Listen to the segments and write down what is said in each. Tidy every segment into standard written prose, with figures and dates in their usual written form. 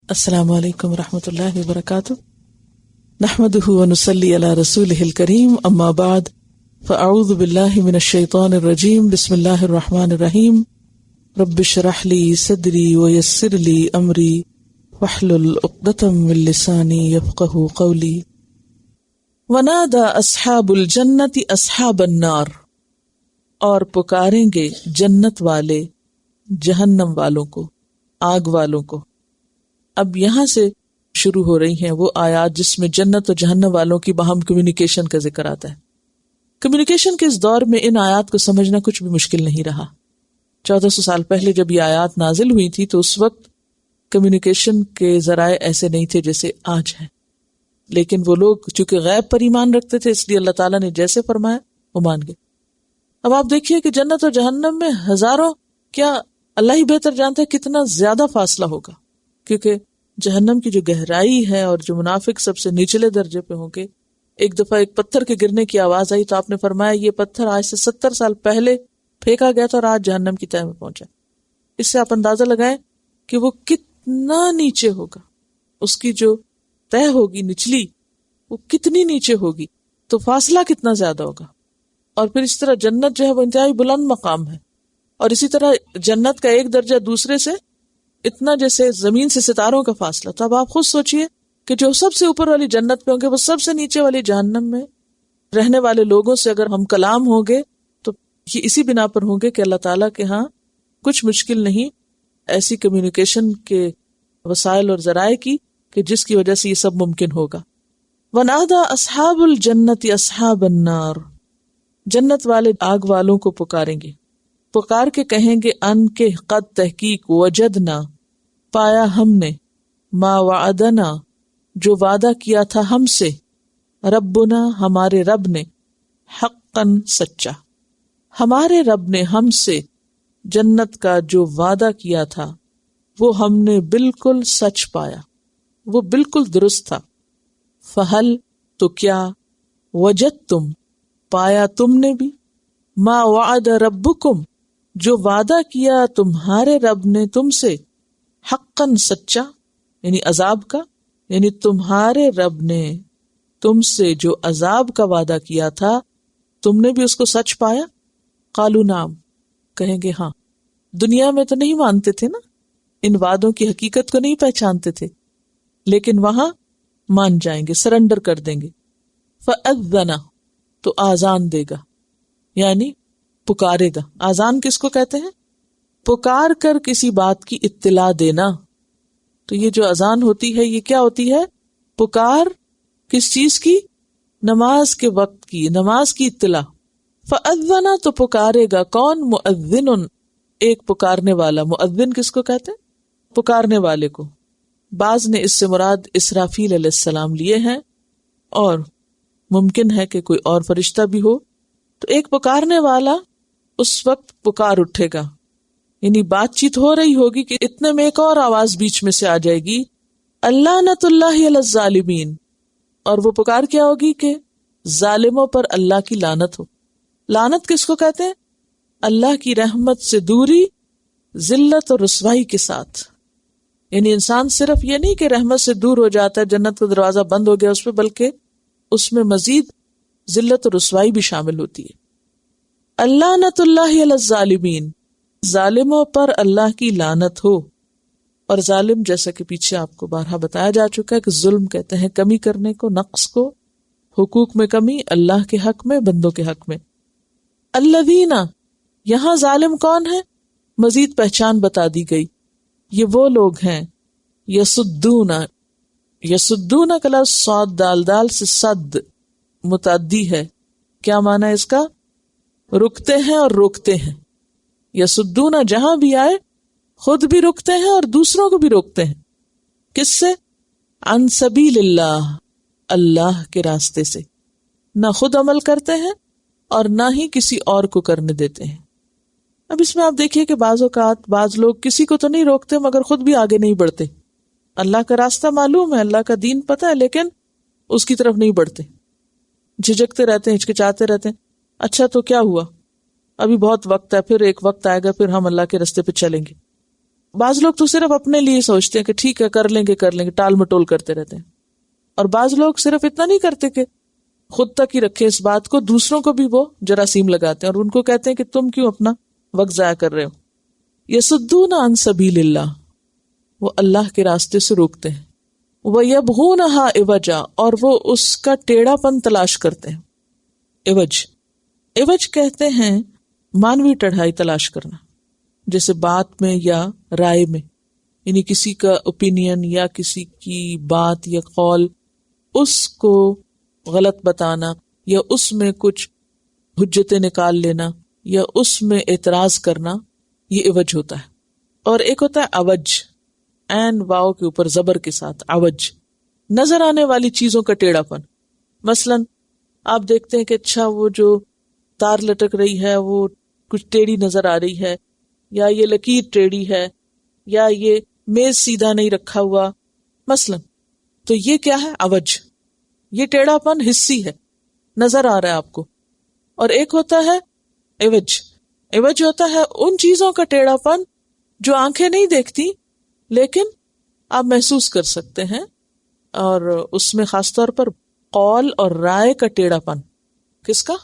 السلام علیکم ورحمۃ اللہ وبرکاتہ، نحمده ونصلی علی رسولہ الکریم، اما بعد فاعوذ باللہ من الشیطان الرجیم، بسم اللہ الرحمن الرحیم، رب اشرح لی صدری ویسر لی امری واحلل عقدۃ من لسانی یفقہوا قولی۔ ونادى اصحاب الجنۃ اصحاب النار، اور پکاریں گے جنت والے جہنم والوں کو، آگ والوں کو۔ اب یہاں سے شروع ہو رہی ہیں وہ آیات جس میں جنت اور جہنم والوں کی باہم کمیونیکیشن کا ذکر آتا ہے۔ کمیونیکیشن کے اس دور میں ان آیات کو سمجھنا کچھ بھی مشکل نہیں رہا۔ 1400 سال پہلے جب یہ آیات نازل ہوئی تھی تو اس وقت کمیونیکیشن کے ذرائع ایسے نہیں تھے جیسے آج ہیں، لیکن وہ لوگ چونکہ غیب پر ایمان رکھتے تھے، اس لیے اللہ تعالیٰ نے جیسے فرمایا وہ مان گئے۔ اب آپ دیکھیے کہ جنت اور جہنم میں ہزاروں، کیا اللہ ہی بہتر جانتا ہے کتنا زیادہ فاصلہ ہوگا، کیونکہ جہنم کی جو گہرائی ہے اور جو منافق سب سے نچلے درجے پہ ہوں گے۔ ایک دفعہ ایک پتھر کے گرنے کی آواز آئی تو آپ نے فرمایا یہ پتھر آج سے 70 سال پہلے پھینکا گیا تھا اور آج جہنم کی تہہ میں پہنچا۔ اس سے آپ اندازہ لگائیں کہ وہ کتنا نیچے ہوگا، اس کی جو تہہ ہوگی نچلی وہ کتنی نیچے ہوگی، تو فاصلہ کتنا زیادہ ہوگا۔ اور پھر اس طرح جنت جو ہے وہ انتہائی بلند مقام ہے، اور اسی طرح جنت کا ایک درجہ دوسرے سے اتنا جیسے زمین سے ستاروں کا فاصلہ۔ تو اب آپ خود سوچئے کہ جو سب سے اوپر والی جنت پہ ہوں گے وہ سب سے نیچے والی جہنم میں رہنے والے لوگوں سے اگر ہم کلام ہوں گے تو یہ اسی بنا پر ہوں گے کہ اللہ تعالیٰ کے ہاں کچھ مشکل نہیں ایسی کمیونیکیشن کے وسائل اور ذرائع کی کہ جس کی وجہ سے یہ سب ممکن ہوگا۔ وَنَادَى أَصْحَابُ الْجَنَّةِ أَصْحَابَ النَّارِ، جنت والے آگ والوں کو پکاریں گے، پکار کے کہیں گے ان کے قد تحقیق وجدنا، پایا ہم نے، ما وعدنا، جو وعدہ کیا تھا ہم سے، ربنا، ہمارے رب نے، حقا، سچا، ہمارے رب نے ہم سے جنت کا جو وعدہ کیا تھا وہ ہم نے بالکل سچ پایا، وہ بالکل درست تھا۔ فہل، تو کیا، وجدتم، پایا تم نے بھی، ما وعد ربکم، جو وعدہ کیا تمہارے رب نے تم سے، حقا، سچا، یعنی عذاب کا، یعنی تمہارے رب نے تم سے جو عذاب کا وعدہ کیا تھا تم نے بھی اس کو سچ پایا؟ قالوا نعم، کہیں گے ہاں۔ دنیا میں تو نہیں مانتے تھے نا، ان وعدوں کی حقیقت کو نہیں پہچانتے تھے، لیکن وہاں مان جائیں گے، سرنڈر کر دیں گے۔ فأذن، تو آذان دے گا، یعنی پکارے گا۔ آذان کس کو کہتے ہیں؟ پکار کر کسی بات کی اطلاع دینا۔ تو یہ جو اذان ہوتی ہے یہ کیا ہوتی ہے؟ پکار کس چیز کی؟ نماز کے وقت کی، نماز کی اطلاع۔ فأذن، تو پکارے گا کون؟ مؤذن، ایک پکارنے والا۔ مؤذن کس کو کہتے ہیں؟ پکارنے والے کو۔ بعض نے اس سے مراد اسرافیل علیہ السلام لیے ہیں، اور ممکن ہے کہ کوئی اور فرشتہ بھی ہو۔ تو ایک پکارنے والا اس وقت پکار اٹھے گا، یعنی بات چیت ہو رہی ہوگی کہ اتنے میں ایک اور آواز بیچ میں سے آ جائے گی، اللعنۃ اللہ علی الظالمین، اور وہ پکار کیا ہوگی کہ ظالموں پر اللہ کی لعنت ہو۔ لعنت کس کو کہتے ہیں؟ اللہ کی رحمت سے دوری، ذلت اور رسوائی کے ساتھ۔ یعنی انسان صرف یہ نہیں کہ رحمت سے دور ہو جاتا ہے، جنت کا دروازہ بند ہو گیا اس پہ، بلکہ اس میں مزید ذلت اور رسوائی بھی شامل ہوتی ہے۔ اللعنۃ اللہ علی الظالمین، ظالموں پر اللہ کی لعنت ہو۔ اور ظالم جیسا کہ پیچھے آپ کو بارہا بتایا جا چکا ہے کہ ظلم کہتے ہیں کمی کرنے کو، نقص کو، حقوق میں کمی، اللہ کے حق میں، بندوں کے حق میں۔ الذین، یہاں ظالم کون ہے؟ مزید پہچان بتا دی گئی، یہ وہ لوگ ہیں یصدون، یصدون کا لفظ صاد دال دال سے صد متعدی ہے۔ کیا معنی ہے اس کا؟ رکتے ہیں اور روکتے ہیں۔ یصدون جہاں بھی آئے خود بھی رکتے ہیں اور دوسروں کو بھی روکتے ہیں۔ کس سے؟ عن سبیل اللہ، اللہ کے راستے سے، نہ خود عمل کرتے ہیں اور نہ ہی کسی اور کو کرنے دیتے ہیں۔ اب اس میں آپ دیکھیے کہ بعض اوقات بعض لوگ کسی کو تو نہیں روکتے مگر خود بھی آگے نہیں بڑھتے۔ اللہ کا راستہ معلوم ہے، اللہ کا دین پتہ ہے، لیکن اس کی طرف نہیں بڑھتے، جھجکتے رہتے ہیں، ہچکچاتے رہتے ہیں۔ اچھا تو کیا ہوا، ابھی بہت وقت ہے، پھر ایک وقت آئے گا پھر ہم اللہ کے راستے پہ چلیں گے۔ بعض لوگ تو صرف اپنے لیے سوچتے ہیں کہ ٹھیک ہے کر لیں گے، ٹال مٹول کرتے رہتے ہیں. اور بعض لوگ صرف اتنا نہیں کرتے کہ خود تک ہی رکھے اس بات کو، دوسروں کو بھی وہ جراثیم لگاتے ہیں اور ان کو کہتے ہیں کہ تم کیوں اپنا وقت ضائع کر رہے ہو. یصدون عن سبیل اللہ، وہ اللہ کے راستے سے روکتے ہیں. وَيَبْغُونَهَا عِوَجًا، اور وہ اس کا ٹیڑھا پن تلاش کرتے ہیں. عوج کہتے ہیں مانوی ٹڑھائی تلاش کرنا، جیسے بات میں یا رائے میں، یعنی کسی کا اوپینین یا کسی کی بات یا قول اس کو غلط بتانا یا اس میں کچھ حجتیں نکال لینا یا اس میں اعتراض کرنا، یہ عوج ہوتا ہے. اور ایک ہوتا ہے عوج، عین واو کے اوپر زبر کے ساتھ، عوج نظر آنے والی چیزوں کا ٹیڑھا پن. مثلا آپ دیکھتے ہیں کہ اچھا وہ جو تار لٹک رہی ہے وہ کچھ ٹیڑھی نظر آ رہی ہے، یا یہ لکیر ٹیڑھی ہے، یا یہ میز سیدھا نہیں رکھا ہوا مثلا، تو یہ کیا ہے؟ عوج. یہ ٹیڑھا پن حسی ہے، نظر آ رہا ہے آپ کو. اور ایک ہوتا ہے عوج. عوج ہوتا ہے ان چیزوں کا ٹیڑھا پن جو آنکھیں نہیں دیکھتی لیکن آپ محسوس کر سکتے ہیں، اور اس میں خاص طور پر قول اور رائے کا ٹیڑھا پن. کس کا؟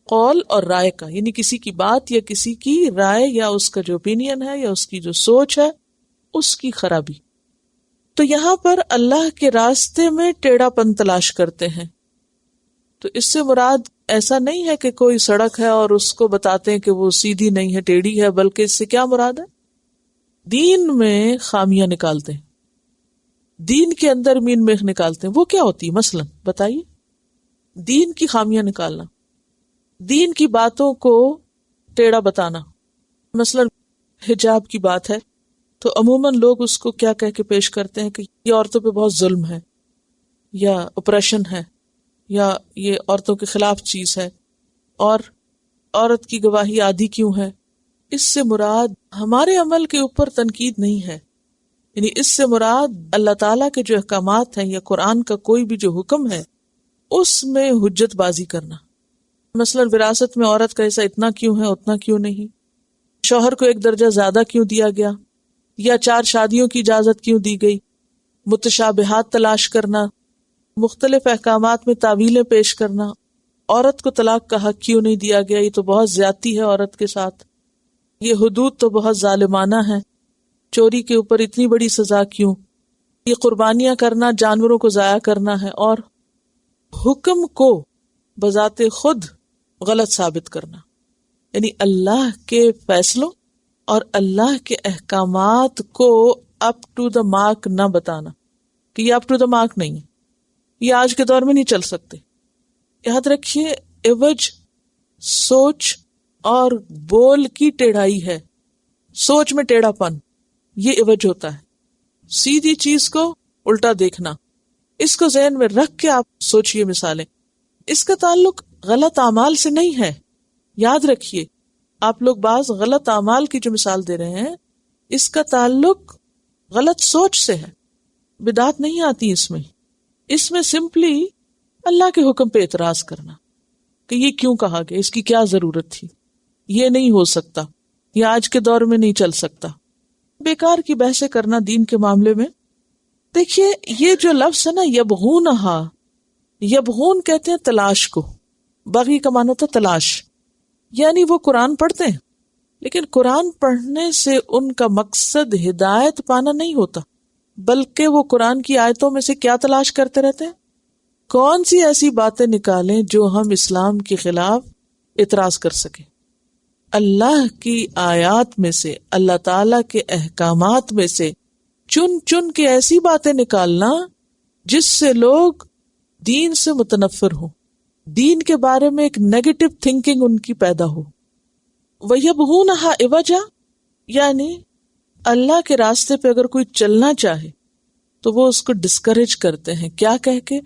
قول اور رائے کا، یعنی کسی کی بات یا کسی کی رائے یا اس کا جو اوپینین ہے یا اس کی جو سوچ ہے اس کی خرابی. تو یہاں پر اللہ کے راستے میں ٹیڑھا پن تلاش کرتے ہیں. تو اس سے مراد ایسا نہیں ہے کہ کوئی سڑک ہے اور اس کو بتاتے ہیں کہ وہ سیدھی نہیں ہے ٹیڑھی ہے، بلکہ اس سے کیا مراد ہے؟ دین میں خامیاں نکالتے ہیں، دین کے اندر مین میخ نکالتے ہیں. وہ کیا ہوتی ہے مثلا بتائیے؟ دین کی خامیاں نکالنا، دین کی باتوں کو ٹیڑھا بتانا. مثلا حجاب کی بات ہے تو عموماً لوگ اس کو کیا کہہ کے پیش کرتے ہیں کہ یہ عورتوں پہ بہت ظلم ہے، یا اپریشن ہے، یا یہ عورتوں کے خلاف چیز ہے، اور عورت کی گواہی آدھی کیوں ہے. اس سے مراد ہمارے عمل کے اوپر تنقید نہیں ہے، یعنی اس سے مراد اللہ تعالیٰ کے جو احکامات ہیں یا قرآن کا کوئی بھی جو حکم ہے اس میں حجت بازی کرنا. مثلا وراثت میں عورت کا حصہ اتنا کیوں ہے، اتنا کیوں نہیں، شوہر کو ایک درجہ زیادہ کیوں دیا گیا، یا 4 شادیوں کی اجازت کیوں دی گئی. متشابہات تلاش کرنا، مختلف احکامات میں تعویلیں پیش کرنا. عورت کو طلاق کا حق کیوں نہیں دیا گیا، یہ تو بہت زیادتی ہے عورت کے ساتھ، یہ حدود تو بہت ظالمانہ ہے، چوری کے اوپر اتنی بڑی سزا کیوں، یہ قربانیاں کرنا جانوروں کو ضائع کرنا ہے. اور حکم کو بذات خود غلط ثابت کرنا، یعنی اللہ کے فیصلوں اور اللہ کے احکامات کو اپ ٹو دا مارک نہ بتانا کہ یہ اپ ٹو دا مارک نہیں ہے، یہ آج کے دور میں نہیں چل سکتے. یاد رکھیے عوج سوچ اور بول کی ٹیڑھائی ہے، سوچ میں ٹیڑھا پن، یہ عوج ہوتا ہے. سیدھی چیز کو الٹا دیکھنا، اس کو ذہن میں رکھ کے آپ سوچئے مثالیں. اس کا تعلق غلط اعمال سے نہیں ہے. یاد رکھیے آپ لوگ بعض غلط اعمال کی جو مثال دے رہے ہیں اس کا تعلق غلط سوچ سے ہے، بدعت نہیں آتی اس میں سمپلی اللہ کے حکم پہ اعتراض کرنا کہ یہ کیوں کہا گیا، اس کی کیا ضرورت تھی، یہ نہیں ہو سکتا، یہ آج کے دور میں نہیں چل سکتا. بیکار کی بحثیں کرنا دین کے معاملے میں. دیکھیے یہ جو لفظ ہے نا یبغونہا، یبغون کہتے ہیں تلاش کو، بغی کا معنی ہوتا تلاش، یعنی وہ قرآن پڑھتے ہیں لیکن قرآن پڑھنے سے ان کا مقصد ہدایت پانا نہیں ہوتا، بلکہ وہ قرآن کی آیتوں میں سے کیا تلاش کرتے رہتے ہیں؟ کون سی ایسی باتیں نکالیں جو ہم اسلام کے خلاف اعتراض کر سکیں. اللہ کی آیات میں سے، اللہ تعالی کے احکامات میں سے چن چن کے ایسی باتیں نکالنا جس سے لوگ دین سے متنفر ہوں، دین کے بارے میں ایک نیگیٹو تھنکنگ ان کی پیدا ہو. وَيَبْغُونَهَا عِوَجًا، یعنی اللہ کے راستے پہ اگر کوئی چلنا چاہے تو وہ اس کو ڈسکریج کرتے ہیں. کیا کہہ کے؟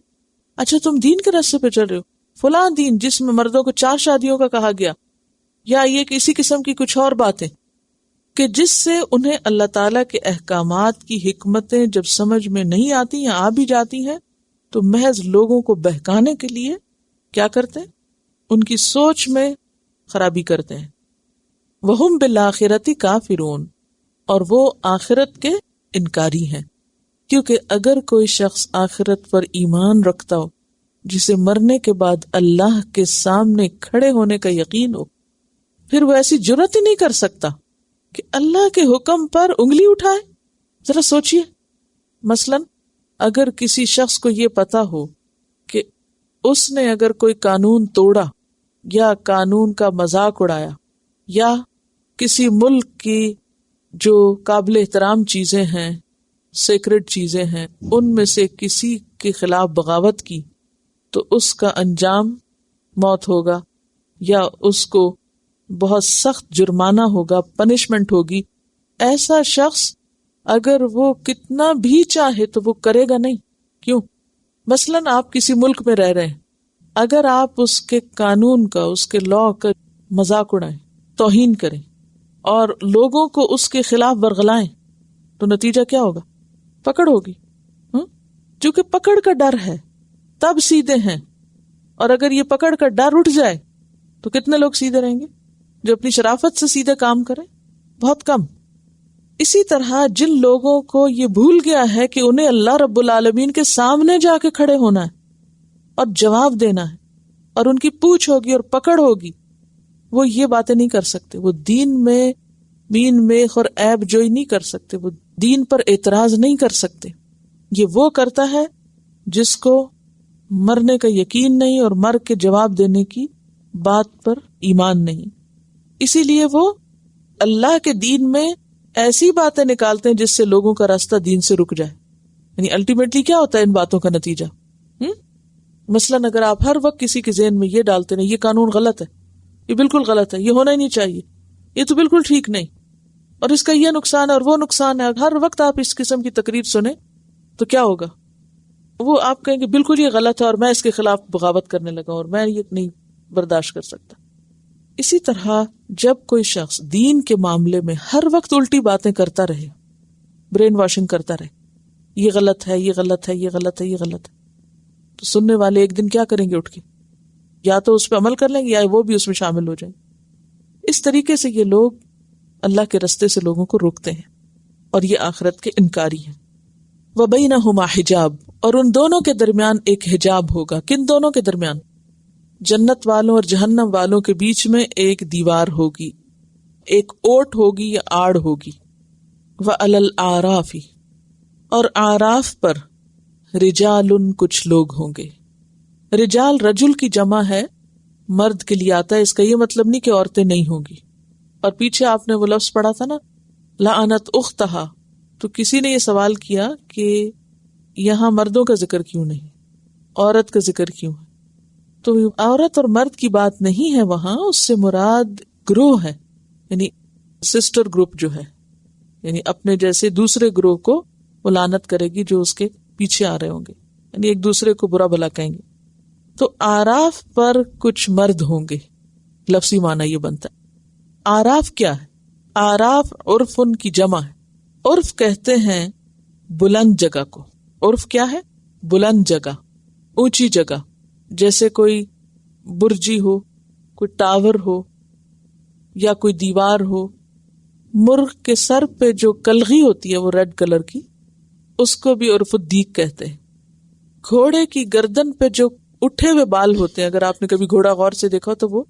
اچھا تم دین کے راستے پہ چل رہے ہو، فلاں دین جس میں مردوں کو 4 شادیوں کا کہا گیا، یا یہ کسی قسم کی کچھ اور باتیں کہ جس سے انہیں اللہ تعالیٰ کے احکامات کی حکمتیں جب سمجھ میں نہیں آتی یا آ بھی جاتی ہیں تو محض لوگوں کو بہکانے کے لیے کیا کرتے ہیں؟ ان کی سوچ میں خرابی کرتے ہیں. وَهُمْ بِالْآخِرَةِ كَافِرُونَ، اور وہ آخرت کے انکاری ہیں، کیونکہ اگر کوئی شخص آخرت پر ایمان رکھتا ہو، جسے مرنے کے بعد اللہ کے سامنے کھڑے ہونے کا یقین ہو، پھر وہ ایسی جرات ہی نہیں کر سکتا کہ اللہ کے حکم پر انگلی اٹھائے۔ ذرا سوچئے، مثلا اگر کسی شخص کو یہ پتا ہو کہ اس نے اگر کوئی قانون توڑا یا قانون کا مذاق اڑایا یا کسی ملک کی جو قابل احترام چیزیں ہیں، سیکرڈ چیزیں ہیں، ان میں سے کسی کے خلاف بغاوت کی، تو اس کا انجام موت ہوگا یا اس کو بہت سخت جرمانہ ہوگا، پنشمنٹ ہوگی۔ ایسا شخص اگر وہ کتنا بھی چاہے تو وہ کرے گا نہیں۔ کیوں؟ مثلا آپ کسی ملک میں رہ رہے ہیں، اگر آپ اس کے قانون کا، اس کے لا کا مذاق اڑائیں، توہین کریں اور لوگوں کو اس کے خلاف ورغلائیں، تو نتیجہ کیا ہوگا؟ پکڑ ہوگی۔ چونکہ پکڑ کا ڈر ہے تب سیدھے ہیں، اور اگر یہ پکڑ کا ڈر اٹھ جائے تو کتنے لوگ سیدھے رہیں گے؟ جو اپنی شرافت سے سیدھے کام کریں، بہت کم۔ اسی طرح جن لوگوں کو یہ بھول گیا ہے کہ انہیں اللہ رب العالمین کے سامنے جا کے کھڑے ہونا ہے اور جواب دینا ہے اور ان کی پوچھ ہوگی اور پکڑ ہوگی، وہ یہ باتیں نہیں کر سکتے، وہ دین میں مین میخ اور عیب جوئی نہیں کر سکتے، وہ دین پر اعتراض نہیں کر سکتے۔ یہ وہ کرتا ہے جس کو مرنے کا یقین نہیں اور مر کے جواب دینے کی بات پر ایمان نہیں۔ اسی لیے وہ اللہ کے دین میں ایسی باتیں نکالتے ہیں جس سے لوگوں کا راستہ دین سے رک جائے۔ یعنی الٹیمیٹلی کیا ہوتا ہے ان باتوں کا نتیجہ؟ مثلاً اگر آپ ہر وقت کسی کے ذہن میں یہ ڈالتے ہیں یہ قانون غلط ہے، یہ بالکل غلط ہے، یہ ہونا ہی نہیں چاہیے، یہ تو بالکل ٹھیک نہیں، اور اس کا یہ نقصان ہے اور وہ نقصان ہے، ہر وقت آپ اس قسم کی تقریر سنیں تو کیا ہوگا؟ وہ آپ کہیں گے بالکل یہ غلط ہے اور میں اس کے خلاف بغاوت کرنے لگا اور میں یہ نہیں برداشت کر سکتا۔ اسی طرح جب کوئی شخص دین کے معاملے میں ہر وقت الٹی باتیں کرتا رہے، برین واشنگ کرتا رہے، یہ غلط ہے، یہ غلط ہے، یہ غلط ہے، یہ غلط ہے، تو سننے والے ایک دن کیا کریں گے؟ اٹھ کے یا تو اس پہ عمل کر لیں گے یا وہ بھی اس میں شامل ہو جائیں۔ اس طریقے سے یہ لوگ اللہ کے رستے سے لوگوں کو روکتے ہیں اور یہ آخرت کے انکاری ہیں۔ وَبَيْنَهُمَا حِجَابٌ، اور ان دونوں کے درمیان ایک حجاب ہوگا۔ کن دونوں کے درمیان؟ جنت والوں اور جہنم والوں کے بیچ میں ایک دیوار ہوگی، ایک اوٹ ہوگی یا آڑ ہوگی۔ وَعَلَى الْأَعْرَافِ، اور اعراف پر رجال، کچھ لوگ ہوں گے۔ رجال رجل کی جمع ہے، مرد کے لیے آتا ہے، اس کا یہ مطلب نہیں کہ عورتیں نہیں ہوں گی۔ اور پیچھے آپ نے وہ لفظ پڑھا تھا نا، لعنت اختہا، تو کسی نے یہ سوال کیا کہ یہاں مردوں کا ذکر کیوں نہیں، عورت کا ذکر کیوں ہے؟ تو عورت اور مرد کی بات نہیں ہے وہاں، اس سے مراد گروہ ہے، یعنی سسٹر گروپ جو ہے، یعنی اپنے جیسے دوسرے گروہ کو وہ لعنت کرے گی جو اس کے پیچھے آ رہے ہوں گے، یعنی ایک دوسرے کو برا بھلا کہیں گے۔ تو آراف پر کچھ مرد ہوں گے، لفظی معنی یہ بنتا ہے۔ آراف کیا ہے؟ آراف عرف ان کی جمع ہے۔ عرف کہتے ہیں بلند جگہ کو۔ عرف کیا ہے؟ بلند جگہ، اونچی جگہ، جیسے کوئی برجی ہو، کوئی ٹاور ہو یا کوئی دیوار ہو۔ مرغ کے سر پہ جو کلغی ہوتی ہے وہ ریڈ کلر کی، اس کو بھی عرف الدیک کہتے ہیں۔ گھوڑے کی گردن پہ جو اٹھے ہوئے بال ہوتے ہیں، اگر آپ نے کبھی گھوڑا غور سے دیکھا تو وہ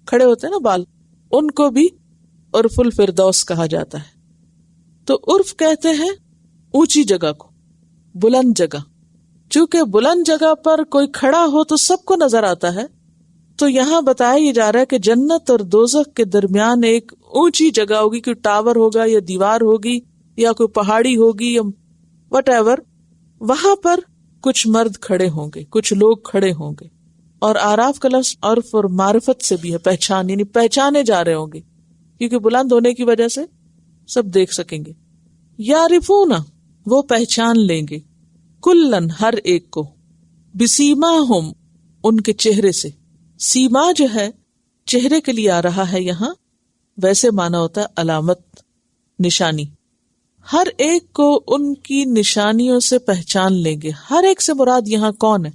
کھڑے ہوتے ہیں نا بال، ان کو بھی عرف الفردوس کہا جاتا ہے۔ تو عرف کہتے ہیں اونچی جگہ کو، بلند جگہ۔ چونکہ بلند جگہ پر کوئی کھڑا ہو تو سب کو نظر آتا ہے، تو یہاں بتایا یہ جا رہا ہے کہ جنت اور دوزخ کے درمیان ایک اونچی جگہ ہوگی، کوئی ٹاور ہوگا یا دیوار ہوگی یا کوئی پہاڑی ہوگی یا وٹ ایور، وہاں پر کچھ مرد کھڑے ہوں گے، کچھ لوگ کھڑے ہوں گے۔ اور آراف کا لفظ عرف اور معرفت سے بھی ہے، پہچان، یعنی پہچانے جا رہے ہوں گے، کیونکہ بلند ہونے کی وجہ سے سب دیکھ سکیں گے۔ یعرفون، وہ پہچان لیں گے، کلن، ہر ایک کو، بسیماہم، ان کے چہرے سے۔ سیما جو ہے چہرے کے لیے آ رہا ہے یہاں، ویسے مانا ہوتا ہے علامت، نشانی۔ ہر ایک کو ان کی نشانیوں سے پہچان لیں گے۔ ہر ایک سے مراد یہاں کون ہے؟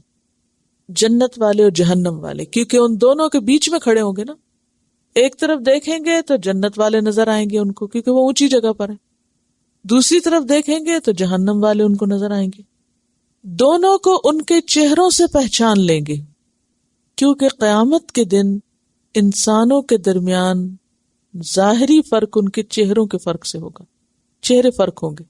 جنت والے اور جہنم والے، کیونکہ ان دونوں کے بیچ میں کھڑے ہوں گے نا۔ ایک طرف دیکھیں گے تو جنت والے نظر آئیں گے ان کو، کیونکہ وہ اونچی جگہ پر ہیں، دوسری طرف دیکھیں گے تو جہنم والے ان کو نظر آئیں گے. دونوں کو ان کے چہروں سے پہچان لیں گے، کیونکہ قیامت کے دن انسانوں کے درمیان ظاہری فرق ان کے چہروں کے فرق سے ہوگا. چہرے فرق ہوں گے،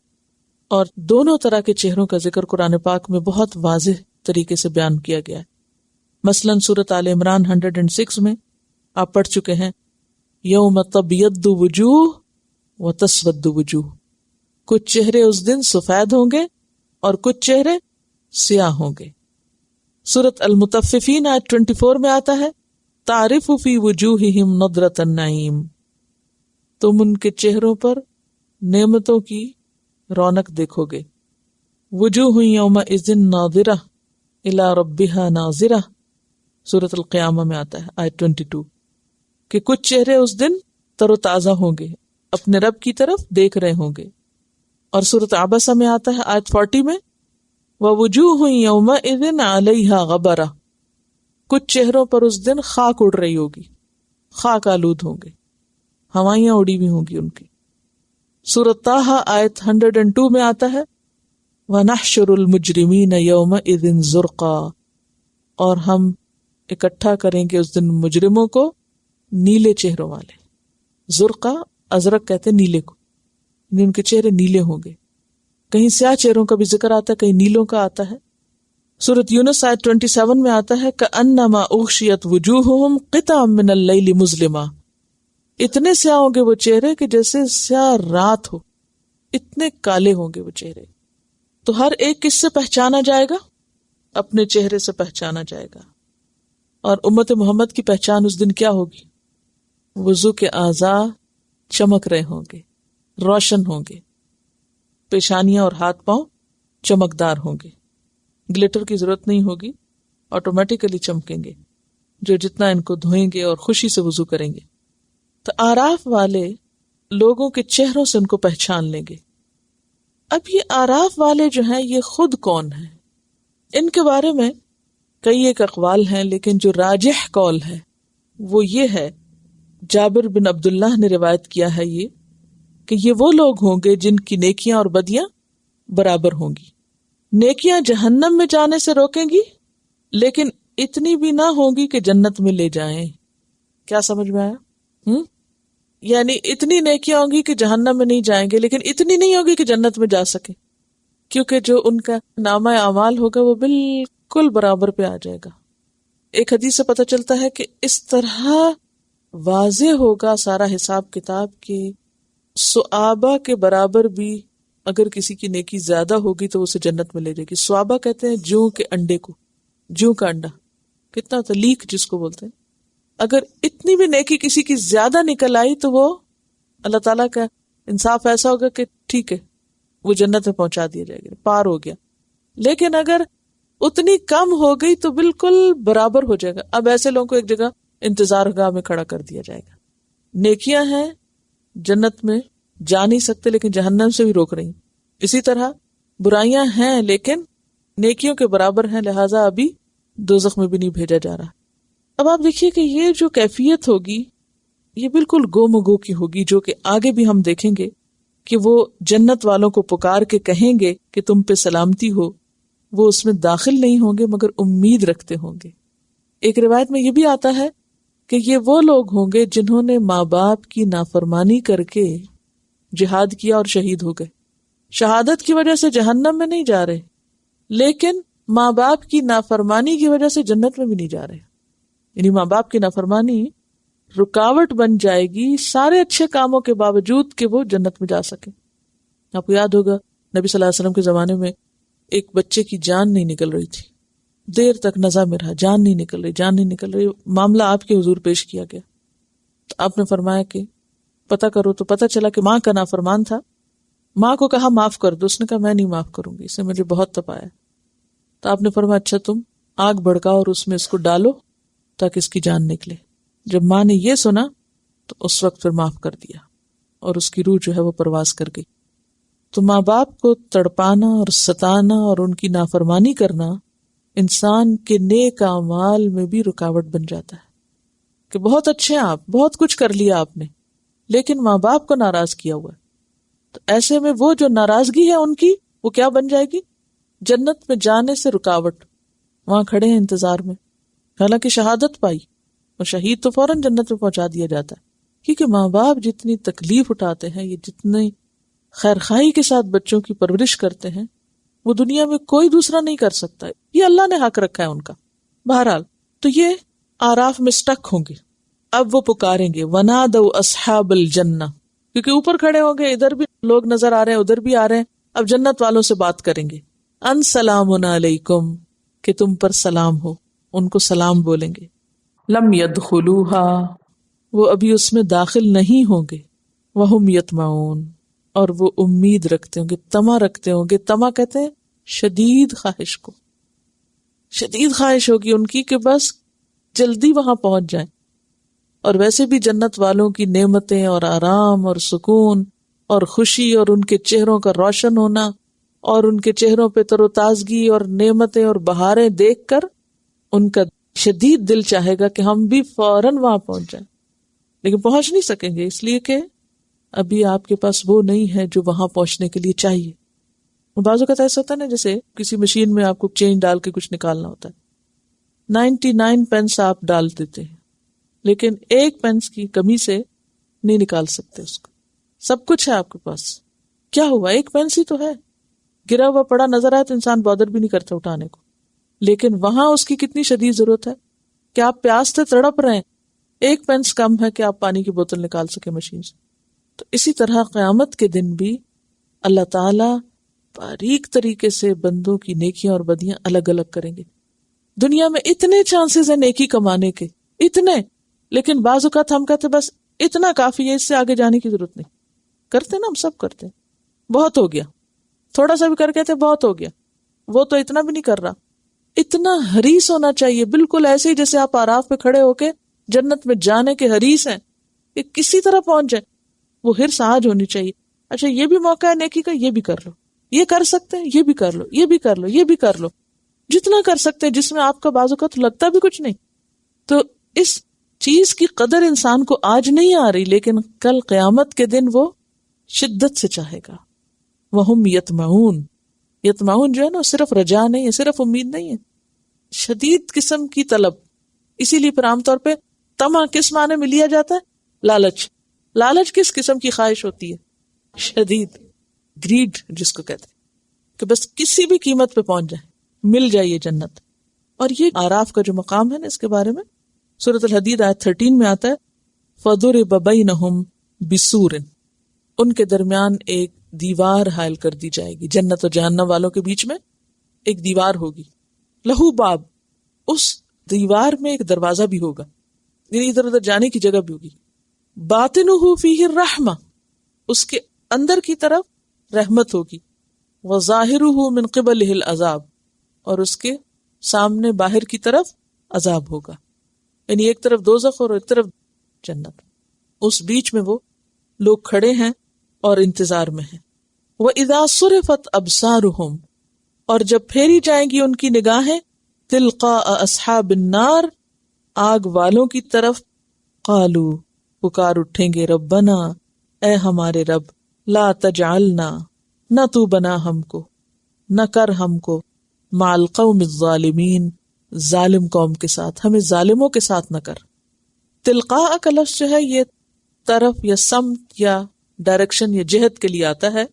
اور دونوں طرح کے چہروں کا ذکر قرآن پاک میں بہت واضح طریقے سے بیان کیا گیا ہے. مثلاً سورۃ آل عمران 106 میں آپ پڑھ چکے ہیں، یوم تبیض وجوہ و تسود وجوہ، کچھ چہرے اس دن سفید ہوں گے اور کچھ چہرے سیاہ ہوں گے. سورۃ المطففین آیت 24 میں آتا ہے، تعرف فی وجوہہم نضرۃ النعیم، تم ان کے چہروں پر نعمتوں کی رونق دیکھو گے. وجوہ یومئذ ناظرہ الی ربہا ناظرہ، سورۃ القیامہ میں آتا ہے آیت 22، کہ کچھ چہرے اس دن تر و تازہ ہوں گے، اپنے رب کی طرف دیکھ رہے ہوں گے. اور سورۃ عبسہ میں آتا ہے آیت 40 میں، وَوُجُوهٌ يَوْمَئِذٍ عَلَيْهَا غَبَرَةٌ، کچھ چہروں پر اس دن خاک اڑ رہی ہوگی، خاک آلود ہوں گے، ہوائیاں اڑی ہوئی ہوں گی ان کی. سورۃ طٰہٰ آیت 102 میں آتا ہے، وَنَحْشُرُ الْمُجْرِمِينَ يَوْمَئِذٍ زُرْقًا، اور ہم اکٹھا کریں گے اس دن مجرموں کو نیلے چہروں والے. زرقا ازرق کہتے نیلے کو، یعنی ان کے چہرے نیلے ہوں گے. کہیں سیاہ چہروں کا بھی ذکر آتا ہے، کہیں نیلوں کا آتا ہے. سورۃ یونس آیت 27 میں آتا ہے، کأنما اغشیت وجوہہم قطعا من اللیل مظلما، اتنے سیاہ ہوں گے وہ چہرے کہ جیسے سیاہ رات ہو، اتنے کالے ہوں گے وہ چہرے. تو ہر ایک کس سے پہچانا جائے گا؟ اپنے چہرے سے پہچانا جائے گا. اور امت محمد کی پہچان اس دن کیا ہوگی؟ وضو کے اعضاء چمک رہے ہوں گے، روشن ہوں گے، پیشانیاں اور ہاتھ پاؤں چمکدار ہوں گے، گلیٹر کی ضرورت نہیں ہوگی، آٹومیٹیکلی چمکیں گے جو جتنا ان کو دھوئیں گے اور خوشی سے وضو کریں گے. تو آراف والے لوگوں کے چہروں سے ان کو پہچان لیں گے. اب یہ آراف والے جو ہیں یہ خود کون ہیں؟ ان کے بارے میں کئی ایک اقوال ہیں، لیکن جو راجح قول ہے وہ یہ ہے، جابر بن عبداللہ نے روایت کیا ہے یہ، کہ یہ وہ لوگ ہوں گے جن کی نیکیاں اور بدیاں برابر ہوں گی. نیکیاں جہنم میں جانے سے روکیں گی، لیکن اتنی بھی نہ ہوں گی کہ جنت میں لے جائیں. کیا سمجھ میں آیا؟ یعنی اتنی نیکیاں ہوں گی کہ جہنم میں نہیں جائیں گے، لیکن اتنی نہیں ہوگی کہ جنت میں جا سکے، کیونکہ جو ان کا نامہ اعمال ہوگا وہ بالکل برابر پہ آ جائے گا. ایک حدیث سے پتہ چلتا ہے کہ اس طرح واضح ہوگا سارا حساب کتاب کہ صحابہ کے برابر بھی اگر کسی کی نیکی زیادہ ہوگی تو اسے جنت میں لے جائے گی. صحابہ کہتے ہیں جوں کے انڈے کو، جوں کا انڈا کتنا ہوتا ہے، لیک جس کو بولتے ہیں. اگر اتنی بھی نیکی کسی کی زیادہ نکل آئی تو وہ اللہ تعالیٰ کا انصاف ایسا ہوگا کہ ٹھیک ہے وہ جنت میں پہنچا دیا جائے گا، پار ہو گیا. لیکن اگر اتنی کم ہو گئی تو بالکل برابر ہو جائے گا. اب ایسے لوگوں کو ایک جگہ انتظار گاہ میں کھڑا کر دیا جائے گا. نیکیاں ہیں جنت میں جا نہیں سکتے لیکن جہنم سے بھی روک رہی. اسی طرح برائیاں ہیں لیکن نیکیوں کے برابر ہیں، لہٰذا ابھی دوزخ میں بھی نہیں بھیجا جا رہا. اب آپ دیکھیے کہ یہ جو کیفیت ہوگی یہ بالکل گو مگو کی ہوگی، جو کہ آگے بھی ہم دیکھیں گے کہ وہ جنت والوں کو پکار کے کہیں گے کہ تم پہ سلامتی ہو. وہ اس میں داخل نہیں ہوں گے مگر امید رکھتے ہوں گے. ایک روایت میں یہ بھی آتا ہے کہ یہ وہ لوگ ہوں گے جنہوں نے ماں باپ کی نافرمانی کر کے جہاد کیا اور شہید ہو گئے. شہادت کی وجہ سے جہنم میں نہیں جا رہے، لیکن ماں باپ کی نافرمانی کی وجہ سے جنت میں بھی نہیں جا رہے. یعنی ماں باپ کی نافرمانی رکاوٹ بن جائے گی سارے اچھے کاموں کے باوجود کہ وہ جنت میں جا سکے. آپ کو یاد ہوگا نبی صلی اللہ علیہ وسلم کے زمانے میں ایک بچے کی جان نہیں نکل رہی تھی، دیر تک نزا میں رہا، جان نہیں نکل رہی. معاملہ آپ کے حضور پیش کیا گیا تو آپ نے فرمایا کہ پتہ کرو. تو پتہ چلا کہ ماں کا نافرمان تھا. ماں کو کہا معاف کر دو، اس نے کہا میں نہیں معاف کروں گی، اس نے مجھے بہت تپایا. تو آپ نے فرمایا اچھا تم آگ بھڑکاؤ اور اس میں اس کو ڈالو تاکہ اس کی جان نکلے. جب ماں نے یہ سنا تو اس وقت پھر معاف کر دیا اور اس کی روح جو ہے وہ پرواز کر گئی. تو ماں باپ کو تڑپانا اور ستانا اور ان کی نافرمانی کرنا انسان کے نیک اعمال میں بھی رکاوٹ بن جاتا ہے کہ بہت اچھے ہیں آپ، بہت کچھ کر لیا آپ نے، لیکن ماں باپ کو ناراض کیا ہوا ہے. تو ایسے میں وہ جو ناراضگی ہے ان کی، وہ کیا بن جائے گی؟ جنت میں جانے سے رکاوٹ. وہاں کھڑے ہیں انتظار میں، حالانکہ شہادت پائی، اور شہید تو فوراً جنت میں پہنچا دیا جاتا ہے. کیونکہ ماں باپ جتنی تکلیف اٹھاتے ہیں، یہ جتنی خیرخواہی کے ساتھ بچوں کی پرورش کرتے ہیں، وہ دنیا میں کوئی دوسرا نہیں کر سکتا. یہ اللہ نے حق رکھا ہے ان کا. بہرحال تو یہ آراف میں سٹک ہوں گے. اب وہ پکاریں گے وَنَادَوْا أَصْحَابَ الْجَنَّةِ، کیونکہ اوپر کھڑے ہوں گے، ادھر بھی لوگ نظر آ رہے ہیں، ادھر بھی آ رہے ہیں. اب جنت والوں سے بات کریں گے، ان سلام علیکم، کہ تم پر سلام ہو. ان کو سلام بولیں گے. لم يدخلوها، وہ ابھی اس میں داخل نہیں ہوں گے. وہم یطمعون، اور وہ امید رکھتے ہوں گے، طمع رکھتے ہوں گے. طمع کہتے ہیں شدید خواہش کو. شدید خواہش ہوگی ان کی کہ بس جلدی وہاں پہنچ جائیں. اور ویسے بھی جنت والوں کی نعمتیں اور آرام اور سکون اور خوشی اور ان کے چہروں کا روشن ہونا اور ان کے چہروں پہ تر و تازگی اور نعمتیں اور بہاریں دیکھ کر ان کا شدید دل چاہے گا کہ ہم بھی فوراً وہاں پہنچ جائیں. لیکن پہنچ نہیں سکیں گے، اس لیے کہ ابھی آپ کے پاس وہ نہیں ہے جو وہاں پہنچنے کے لیے چاہیے. بعض اوقات ایسا ہوتا ہے نا، جیسے کسی مشین میں آپ کو چینج ڈال کے کچھ نکالنا ہوتا ہے، 99 پینس آپ ڈال دیتے ہیں، لیکن 1 پینس کی کمی سے نہیں نکال سکتے اس کو. سب کچھ ہے آپ کے پاس، کیا ہوا 1 پینس ہی تو ہے. گرا ہوا پڑا نظر آئے تو انسان بادر بھی نہیں کرتا اٹھانے کو، لیکن وہاں اس کی کتنی شدید ضرورت ہے کہ آپ پیاس سے تڑپ رہے ہیں، 1 پینس کم ہے کہ آپ پانی کی بوتل نکال سکے مشین سے. تو اسی طرح قیامت کے دن بھی اللہ تعالی باریک طریقے سے بندوں کی نیکیاں اور بدیاں الگ الگ کریں گے. دنیا میں اتنے چانسز ہیں نیکی کمانے کے، اتنے، لیکن بعض اوقات ہم کہتے بس اتنا کافی ہے، اس سے آگے جانے کی ضرورت نہیں. کرتے نا، ہم سب کرتے ہیں، بہت ہو گیا، تھوڑا سا بھی کر کے بہت ہو گیا، وہ تو اتنا بھی نہیں کر رہا. اتنا حریص ہونا چاہیے، بالکل ایسے ہی جیسے آپ آراف پہ کھڑے ہو کے جنت میں جانے کے حریص ہیں کہ کسی طرح پہنچ جائے. وہ حرص آج ہونی چاہیے. اچھا یہ بھی موقع ہے نیکی کا، یہ بھی کر لو، یہ کر سکتے ہیں، یہ بھی کر لو، یہ بھی کر لو، یہ بھی کر لو، جتنا کر سکتے ہیں جس میں آپ کا بعض اوقات لگتا بھی کچھ نہیں. تو اس چیز کی قدر انسان کو آج نہیں آ رہی، لیکن کل قیامت کے دن وہ شدت سے چاہے گا. وہم یطمعون، یطمعون جو ہے نا، صرف رجا نہیں ہے، صرف امید نہیں ہے، شدید قسم کی طلب. اسی لیے پھر عام طور پہ طمع کس معنی میں لیا جاتا ہے؟ لالچ. لالچ کس قسم کی خواہش ہوتی ہے؟ شدید، گریڈ جس کو کہتے ہیں، کہ بس کسی بھی قیمت پہ پہنچ جائے، مل جائے یہ جنت. اور یہ آراف کا جو مقام ہے نا، اس کے بارے میں سورۃ الحدید آیت 13 میں آتا ہے فَضُرِبَ بَيْنَهُمْ بِسُورٍ، ان کے درمیان ایک دیوار حائل کر دی جائے گی. جنت اور جہنم والوں کے بیچ میں ایک دیوار ہوگی. لہو باب، اس دیوار میں ایک دروازہ بھی ہوگا، یعنی ادھر ادھر جانے کی جگہ بھی ہوگی. باطنہ فیہ الرحمہ، اس کے اندر کی طرف رحمت ہوگی. وظاہرہ من قبلہ العذاب، اور اس کے سامنے باہر کی طرف عذاب ہوگا. یعنی ایک طرف دوزخ اور ایک طرف جنت، اس بیچ میں وہ لوگ کھڑے ہیں اور انتظار میں ہیں. وَإِذَا صُرِفَتْ أَبْصَارُهُمْ، اور جب پھیری جائیں گی ان کی نگاہیں تلقاء اصحاب النار، آگ والوں کی طرف، قالوا، پکار اٹھیں گے، ربنا، اے ہمارے رب، لا تجعلنا، نہ تو بنا ہم کو، نہ کر ہم کو، مع القوم الظالمین، ظالم قوم کے ساتھ، ہمیں ظالموں کے ساتھ نہ کر. تلقاء کا لفظ جو ہے یہ طرف یا سمت یا ڈائریکشن یا جہت کے لیے آتا ہے،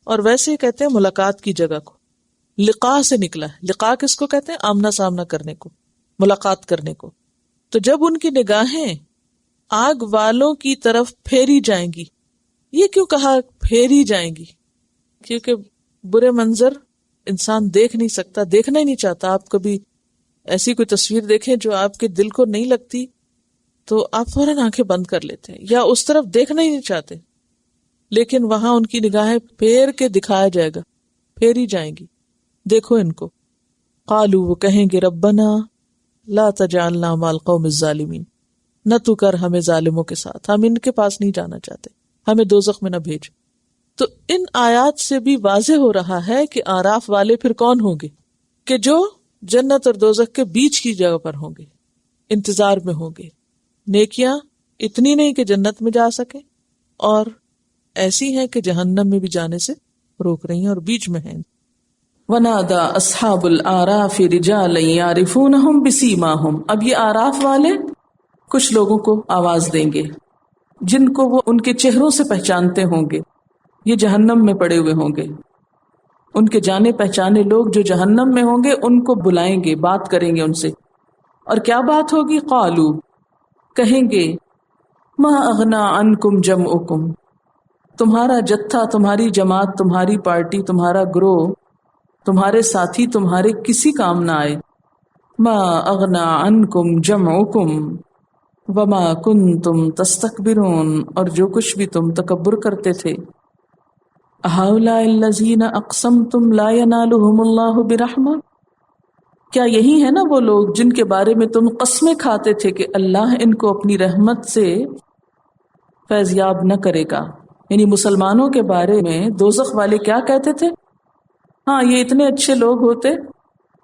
اور ویسے کہتے ہیں ملاقات کی جگہ کو. لقاء سے نکلا ہے. لقاء کس کو کہتے ہیں؟ آمنا سامنا کرنے کو، ملاقات کرنے کو. تو جب ان کی نگاہیں آگ والوں کی طرف پھیری جائیں گی، یہ کیوں کہا پھیری جائیں گی؟ کیونکہ برے منظر انسان دیکھ نہیں سکتا، دیکھنا ہی نہیں چاہتا. آپ کبھی ایسی کوئی تصویر دیکھیں جو آپ کے دل کو نہیں لگتی تو آپ فوراً آنکھیں بند کر لیتے ہیں یا اس طرف دیکھنا ہی نہیں چاہتے. لیکن وہاں ان کی نگاہیں پھیر کے دکھایا جائے گا، پھیری جائیں گی، دیکھو ان کو. قالوا، وہ کہیں گے، ربنا لا تجعلنا مع القوم الظالمین، نہ تو کر ہمیں ظالموں کے ساتھ، ہم ان کے پاس نہیں جانا چاہتے، ہمیں دوزخ میں نہ بھیج. تو ان آیات سے بھی واضح ہو رہا ہے کہ آراف والے پھر کون ہوں گے؟ کہ جو جنت اور دوزخ کے بیچ کی جگہ پر ہوں گے، انتظار میں ہوں گے. نیکیاں اتنی نہیں کہ جنت میں جا سکے، اور ایسی ہیں کہ جہنم میں بھی جانے سے روک رہی ہیں اور بیچ میں ہیں. وَنَادَى أَصْحَابُ الْأَعْرَافِ رِجَالًا يَعْرِفُونَهُمْ بِسِيمَاهُمْ. اب یہ آراف والے کچھ لوگوں کو آواز دیں گے جن کو وہ ان کے چہروں سے پہچانتے ہوں گے. یہ جہنم میں پڑے ہوئے ہوں گے. ان کے جانے پہچانے لوگ جو جہنم میں ہوں گے ان کو بلائیں گے، بات کریں گے ان سے. اور کیا بات ہوگی؟ قالوا، کہیں گے ما اغنا عنکم جمعکم، تمہارا جتھا، تمہاری جماعت، تمہاری پارٹی، تمہارا گروہ، تمہارے ساتھی تمہارے کسی کام نہ آئے. ما اغنا عنکم جمعکم وما کنتم تستکبرون، اور جو کچھ بھی تم تکبر کرتے تھے. اہؤلاء الذین اقسمتم لا ینالهم اللہ برحمہ، کیا یہی ہے نا وہ لوگ جن کے بارے میں تم قسمیں کھاتے تھے کہ اللہ ان کو اپنی رحمت سے فیضیاب نہ کرے گا. یعنی مسلمانوں کے بارے میں دوزخ والے کیا کہتے تھے؟ ہاں یہ اتنے اچھے لوگ ہوتے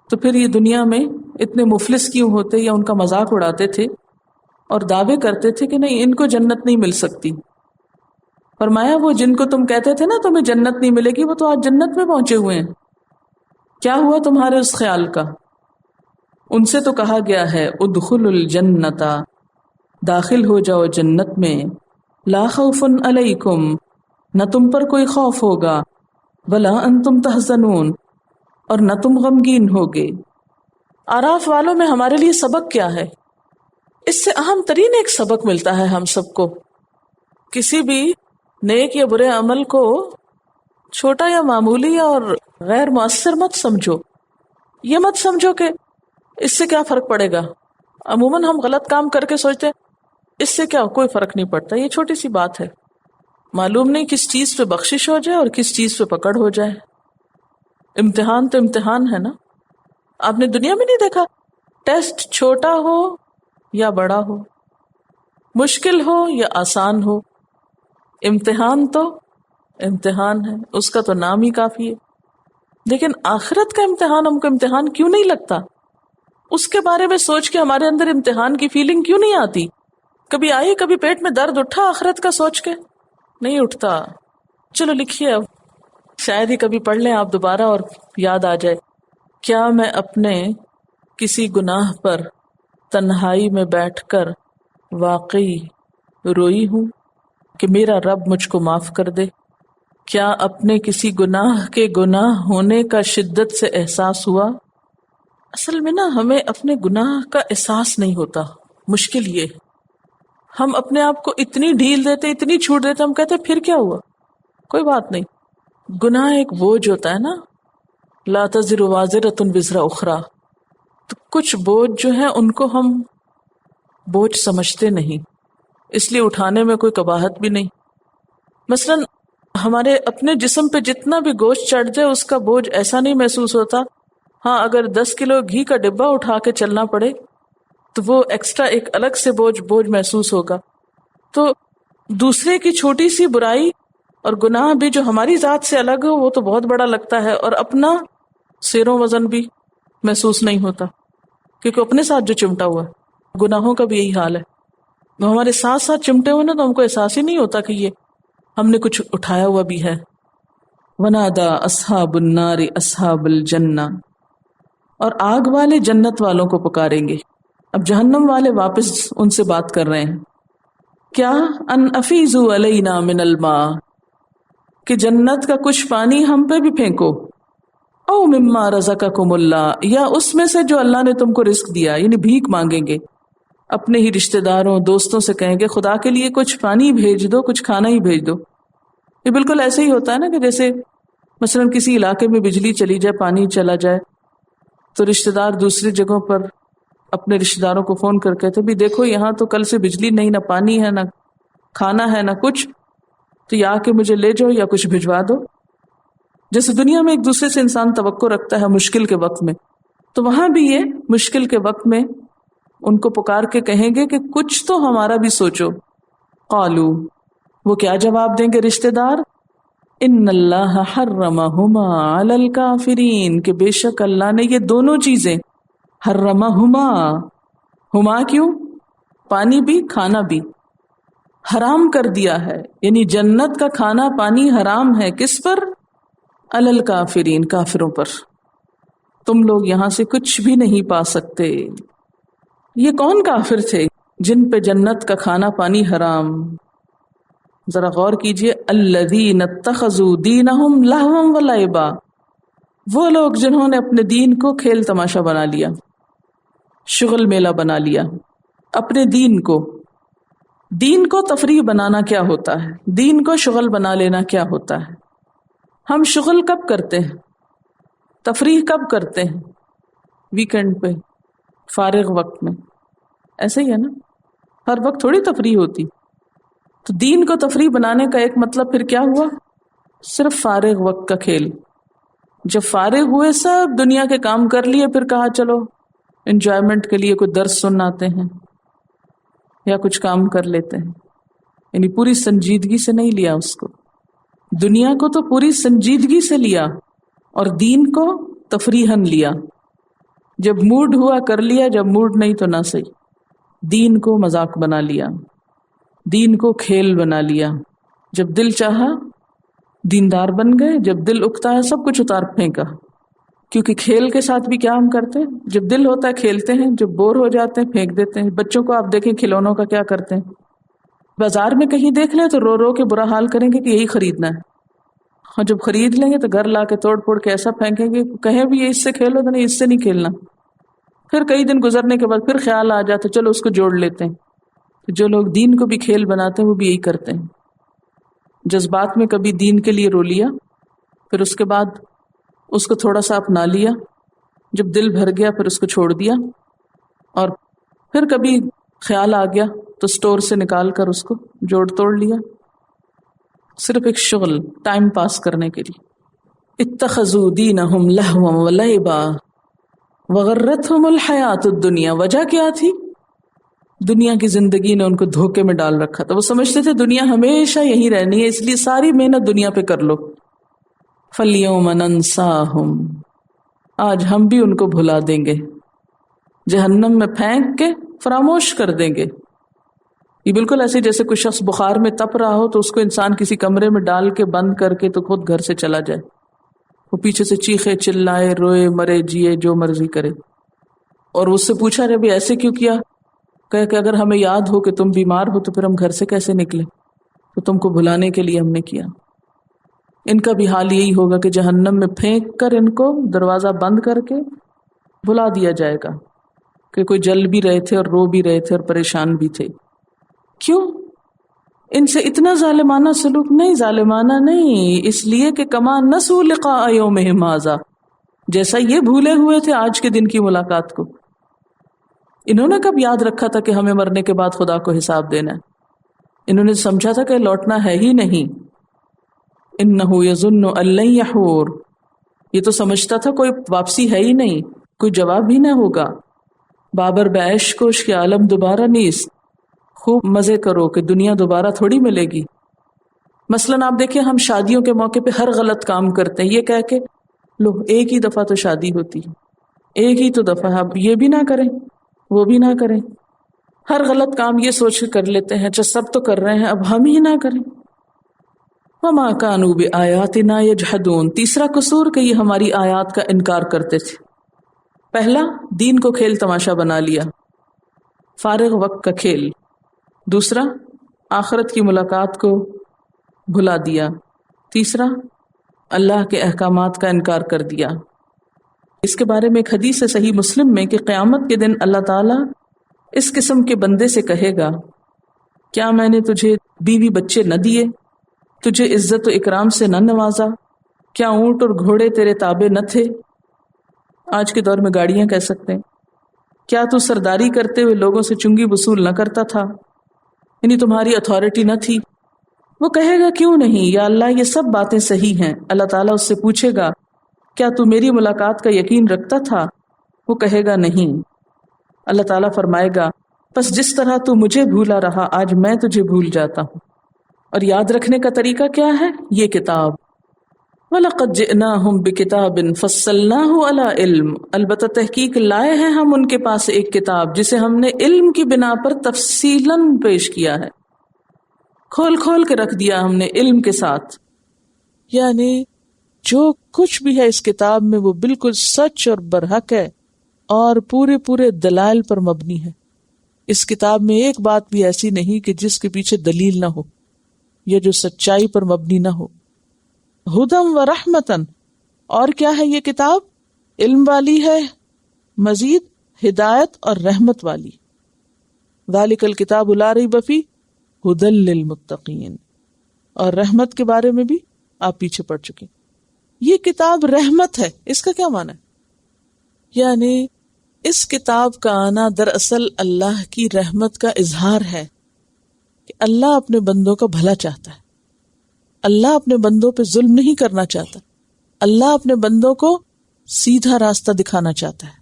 تو پھر یہ دنیا میں اتنے مفلس کیوں ہوتے، یا ان کا مذاق اڑاتے تھے اور دعوے کرتے تھے کہ نہیں ان کو جنت نہیں مل سکتی. فرمایا وہ جن کو تم کہتے تھے نا تمہیں جنت نہیں ملے گی، وہ تو آج جنت میں پہنچے ہوئے ہیں. کیا ہوا تمہارے اس خیال کا؟ ان سے تو کہا گیا ہے ادخلوا الجنت، داخل ہو جاؤ جنت میں. لا خوف علیکم، نہ تم پر کوئی خوف ہوگا. ولا انتم تحزنون، اور نہ تم غمگین ہوگے. آراف والوں میں ہمارے لیے سبق کیا ہے؟ اس سے اہم ترین ایک سبق ملتا ہے ہم سب کو. کسی بھی نیک یا برے عمل کو چھوٹا یا معمولی اور غیر مؤثر مت سمجھو. یہ مت سمجھو کہ اس سے کیا فرق پڑے گا. عموماً ہم غلط کام کر کے سوچتے اس سے کیا کوئی فرق نہیں پڑتا، یہ چھوٹی سی بات ہے. معلوم نہیں کس چیز پہ بخشش ہو جائے اور کس چیز پہ پکڑ ہو جائے. امتحان تو امتحان ہے نا. آپ نے دنیا میں نہیں دیکھا ٹیسٹ چھوٹا ہو یا بڑا ہو، مشکل ہو یا آسان ہو، امتحان تو امتحان ہے، اس کا تو نام ہی کافی ہے. لیکن آخرت کا امتحان ہم کو امتحان کیوں نہیں لگتا؟ اس کے بارے میں سوچ کے ہمارے اندر امتحان کی فیلنگ کیوں نہیں آتی؟ کبھی آئی، کبھی پیٹ میں درد اٹھا آخرت کا سوچ کے؟ نہیں اٹھتا. چلو لکھیے، اب شاید ہی کبھی پڑھ لیں آپ دوبارہ اور یاد آ جائے. کیا میں اپنے کسی گناہ پر تنہائی میں بیٹھ کر واقعی روئی ہوں کہ میرا رب مجھ کو معاف کر دے؟ کیا اپنے کسی گناہ کے گناہ ہونے کا شدت سے احساس ہوا؟ اصل میں نا ہمیں اپنے گناہ کا احساس نہیں ہوتا. مشکل یہ ہم اپنے آپ کو اتنی ڈھیل دیتے، اتنی چھوٹ دیتے، ہم کہتے پھر کیا ہوا، کوئی بات نہیں. گناہ ایک بوجھ ہوتا ہے نا، لا تزر وازرۃ وزر اخری. تو کچھ بوجھ جو ہیں ان کو ہم بوجھ سمجھتے نہیں، اس لیے اٹھانے میں کوئی قباحت بھی نہیں. مثلا ہمارے اپنے جسم پہ جتنا بھی گوشت چڑھ جائے اس کا بوجھ ایسا نہیں محسوس ہوتا. ہاں اگر 10 کلو گھی کا ڈبہ اٹھا کے چلنا پڑے تو وہ ایکسٹرا ایک الگ سے بوجھ محسوس ہوگا. تو دوسرے کی چھوٹی سی برائی اور گناہ بھی جو ہماری ذات سے الگ ہو وہ تو بہت بڑا لگتا ہے، اور اپنا سیروں وزن بھی محسوس نہیں ہوتا کیونکہ اپنے ساتھ جو چمٹا ہوا ہے. گناہوں کا بھی یہی حال ہے، وہ ہمارے ساتھ ساتھ چمٹے ہوئے نا تو ہم کو احساس ہی نہیں ہوتا کہ یہ ہم نے کچھ اٹھایا ہوا بھی ہے. ونادا اصحاب النار اصحاب الجنہ، اور آگ والے جنت والوں کو پکاریں گے. اب جہنم والے واپس ان سے بات کر رہے ہیں، کیا ان افیزوا علینا من الماء، کہ جنت کا کچھ پانی ہم پہ بھی پھینکو. او مما رزقکم اللہ، یا اس میں سے جو اللہ نے تم کو رزق دیا. یعنی بھیک مانگیں گے، اپنے ہی رشتہ داروں دوستوں سے کہیں گے خدا کے لیے کچھ پانی بھیج دو، کچھ کھانا ہی بھیج دو. یہ بالکل ایسے ہی ہوتا ہے نا کہ جیسے مثلا کسی علاقے میں بجلی چلی جائے، پانی چلا جائے، تو رشتہ دار دوسری جگہوں پر اپنے رشتہ داروں کو فون کر کہتے بھی دیکھو یہاں تو کل سے بجلی نہیں، نہ پانی ہے، نہ کھانا ہے، نہ کچھ، تو یا کہ مجھے لے جاؤ یا کچھ بھجوا دو. جیسے دنیا میں ایک دوسرے سے انسان توقع رکھتا ہے مشکل کے وقت میں، تو وہاں بھی یہ مشکل کے وقت میں ان کو پکار کے کہیں گے کہ کچھ تو ہمارا بھی سوچو. قالو، وہ کیا جواب دیں گے رشتہ دار؟ ان اللہ حرمہما علی الکافرین، کہ بے شک اللہ نے یہ دونوں چیزیں حرمہما، ہما کیوں؟ پانی بھی کھانا بھی، حرام کر دیا ہے، یعنی جنت کا کھانا پانی حرام ہے کس پر؟ علی الکافرین، کافروں پر۔ تم لوگ یہاں سے کچھ بھی نہیں پا سکتے۔ یہ کون کافر تھے جن پہ جنت کا کھانا پانی حرام؟ ذرا غور کیجئے، الذین اتخذوا دینہم لہوا ولعبا، وہ لوگ جنہوں نے اپنے دین کو کھیل تماشا بنا لیا، شغل میلہ بنا لیا اپنے دین کو۔ دین کو تفریح بنانا کیا ہوتا ہے؟ دین کو شغل بنا لینا کیا ہوتا ہے؟ ہم شغل کب کرتے ہیں؟ تفریح کب کرتے ہیں؟ ویکنڈ پہ، فارغ وقت میں، ایسے ہی ہے نا، ہر وقت تھوڑی تفریح ہوتی۔ تو دین کو تفریح بنانے کا ایک مطلب پھر کیا ہوا؟ صرف فارغ وقت کا کھیل۔ جب فارغ ہوئے سب دنیا کے کام کر لیے، پھر کہا چلو انجوائمنٹ کے لیے کوئی درس سن آتے ہیں یا کچھ کام کر لیتے ہیں، یعنی پوری سنجیدگی سے نہیں لیا اس کو۔ دنیا کو تو پوری سنجیدگی سے لیا اور دین کو تفریحاً لیا، جب موڈ ہوا کر لیا، جب موڈ نہیں تو نہ صحیح۔ دین کو مذاق بنا لیا، دین کو کھیل بنا لیا، جب دل چاہا دیندار بن گئے، جب دل اکتا ہے سب کچھ اتار پھینکا۔ کیونکہ کھیل کے ساتھ بھی کیا ہم کرتے ہیں، جب دل ہوتا ہے کھیلتے ہیں، جب بور ہو جاتے ہیں پھینک دیتے ہیں۔ بچوں کو آپ دیکھیں کھلونوں کا کیا کرتے ہیں، بازار میں کہیں دیکھ لیں تو رو رو کے برا حال کریں گے کہ یہی خریدنا ہے، اور جب خرید لیں گے تو گھر لا کے توڑ پھوڑ کے ایسا پھینکیں گے، کہیں بھی یہ اس سے کھیلو تو نہیں، اس سے نہیں کھیلنا۔ پھر کئی دن گزرنے کے بعد پھر خیال آ جاتا چلو اس کو جوڑ لیتے ہیں۔ جو لوگ دین کو بھی کھیل بناتے ہیں وہ بھی یہی کرتے ہیں۔ جذبات میں کبھی دین کے لیے رو لیا، پھر اس کے بعد اس کو تھوڑا سا اپنا لیا، جب دل بھر گیا پھر اس کو چھوڑ دیا، اور پھر کبھی خیال آ گیا تو سٹور سے نکال کر اس کو جوڑ توڑ لیا، صرف ایک شغل، ٹائم پاس کرنے کے لیے۔ اتخذوا دینہم لہوا ولعبا وغرتہم الحیات الدنیا، وجہ کیا تھی؟ دنیا کی زندگی نے ان کو دھوکے میں ڈال رکھا تھا۔ وہ سمجھتے تھے دنیا ہمیشہ یہی رہنی ہے، اس لیے ساری محنت دنیا پہ کر لو۔ فَالْيَوْمَ نَنْسَاهُمْ، آج ہم بھی ان کو بھلا دیں گے، جہنم میں پھینک کے فراموش کر دیں گے۔ یہ بالکل ایسے جیسے کوئی شخص بخار میں تپ رہا ہو تو اس کو انسان کسی کمرے میں ڈال کے بند کر کے تو خود گھر سے چلا جائے، وہ پیچھے سے چیخے چلائے روئے مرے جیے جو مرضی کرے، اور اس سے پوچھا رہے بھی ایسے کیوں کیا؟ کہ اگر ہمیں یاد ہو کہ تم بیمار ہو تو پھر ہم گھر سے کیسے نکلے؟ تو تم کو بھلانے کے لیے ہم نے کیا۔ ان کا بھی حال یہی ہوگا کہ جہنم میں پھینک کر ان کو دروازہ بند کر کے بھلا دیا جائے گا کہ کوئی جل بھی رہے تھے اور رو بھی رہے تھے اور پریشان بھی تھے۔ کیوں؟ ان سے اتنا ظالمانہ سلوک نہیں، ظالمانہ نہیں، اس لیے کہ کما نسوا لقاء یومہم ھذا، جیسا یہ بھولے ہوئے تھے آج کے دن کی ملاقات کو۔ انہوں نے کب یاد رکھا تھا کہ ہمیں مرنے کے بعد خدا کو حساب دینا ہے؟ انہوں نے سمجھا تھا کہ لوٹنا ہے ہی نہیں۔ انہ یظن ان لن یحور، یہ تو سمجھتا تھا کوئی واپسی ہے ہی نہیں، کوئی جواب ہی نہ ہوگا۔ بابر بعیش کوش کے عالم دوبارہ نیست، خوب مزے کرو کہ دنیا دوبارہ تھوڑی ملے گی۔ مثلاً آپ دیکھیں ہم شادیوں کے موقع پہ ہر غلط کام کرتے ہیں، یہ کہہ کے لو ایک ہی دفعہ تو شادی ہوتی ہے، ایک ہی تو دفعہ، اب یہ بھی نہ کریں وہ بھی نہ کریں، ہر غلط کام یہ سوچ کے کر لیتے ہیں جو سب تو کر رہے ہیں اب ہم ہی نہ کریں۔ وما كانوا بآیاتنا یجحدون، تیسرا قصور کہ یہ ہماری آیات کا انکار کرتے تھے۔ پہلا، دین کو کھیل تماشا بنا لیا، فارغ وقت کا کھیل۔ دوسرا، آخرت کی ملاقات کو بھلا دیا۔ تیسرا، اللہ کے احکامات کا انکار کر دیا۔ اس کے بارے میں ایک حدیث ہے صحیح مسلم میں کہ قیامت کے دن اللہ تعالیٰ اس قسم کے بندے سے کہے گا، کیا میں نے تجھے بیوی بچے نہ دیے، تجھے عزت و اکرام سے نہ نوازا، کیا اونٹ اور گھوڑے تیرے تابع نہ تھے؟ آج کے دور میں گاڑیاں کہہ سکتے ہیں۔ کیا تو سرداری کرتے ہوئے لوگوں سے چنگی وصول نہ کرتا تھا، یعنی تمہاری اتھارٹی نہ تھی؟ وہ کہے گا کیوں نہیں یا اللہ، یہ سب باتیں صحیح ہیں۔ اللہ تعالیٰ اس سے پوچھے گا کیا تو میری ملاقات کا یقین رکھتا تھا؟ وہ کہے گا نہیں۔ اللہ تعالیٰ فرمائے گا بس جس طرح تو مجھے بھولا رہا آج میں تجھے بھول جاتا ہوں۔ اور یاد رکھنے کا طریقہ کیا ہے؟ یہ کتاب، وَلَقَدْ جِئْنَاهُمْ بِكِتَابٍ فَصَّلْنَاهُ عَلَىٰ عِلْمٍ، البتہ تحقیق لائے ہیں ہم ان کے پاس ایک کتاب جسے ہم نے علم کی بنا پر تفصیلاً پیش کیا ہے۔ کھول کھول کے رکھ دیا ہم نے علم کے ساتھ. یعنی جو کچھ بھی ہے اس کتاب میں وہ بالکل سچ اور برحق ہے اور پورے پورے دلائل پر مبنی ہے. اس کتاب میں ایک بات بھی ایسی نہیں کہ جس کے پیچھے دلیل نہ ہو یا جو سچائی پر مبنی نہ ہو. ہدم و رحمتن، اور کیا ہے یہ کتاب؟ علم والی ہے، مزید ہدایت اور رحمت والی. ذالک الکتاب لا ریب فیہ ھدی للمتقین، اور رحمت کے بارے میں بھی آپ پیچھے پڑ چکے. یہ کتاب رحمت ہے، اس کا کیا معنی ہے؟ یعنی اس کتاب کا آنا دراصل اللہ کی رحمت کا اظہار ہے کہ اللہ اپنے بندوں کا بھلا چاہتا ہے. اللہ اپنے بندوں پہ ظلم نہیں کرنا چاہتا. اللہ اپنے بندوں کو سیدھا راستہ دکھانا چاہتا ہے.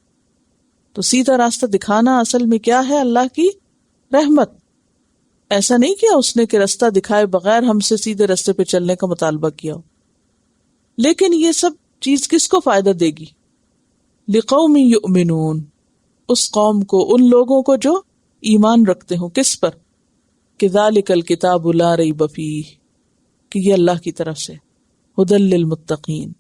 تو سیدھا راستہ دکھانا اصل میں کیا ہے؟ اللہ کی رحمت. ایسا نہیں کیا اس نے کہ راستہ دکھائے بغیر ہم سے سیدھے راستے پہ چلنے کا مطالبہ کیا ہو. لیکن یہ سب چیز کس کو فائدہ دے گی؟ لقوم یؤمنون، اس قوم کو، ان لوگوں کو جو ایمان رکھتے ہوں. کس پر؟ کہ ذالک الکتاب لا ریب فیہ، کہ یہ اللہ کی طرف سے ھدی للمتقین.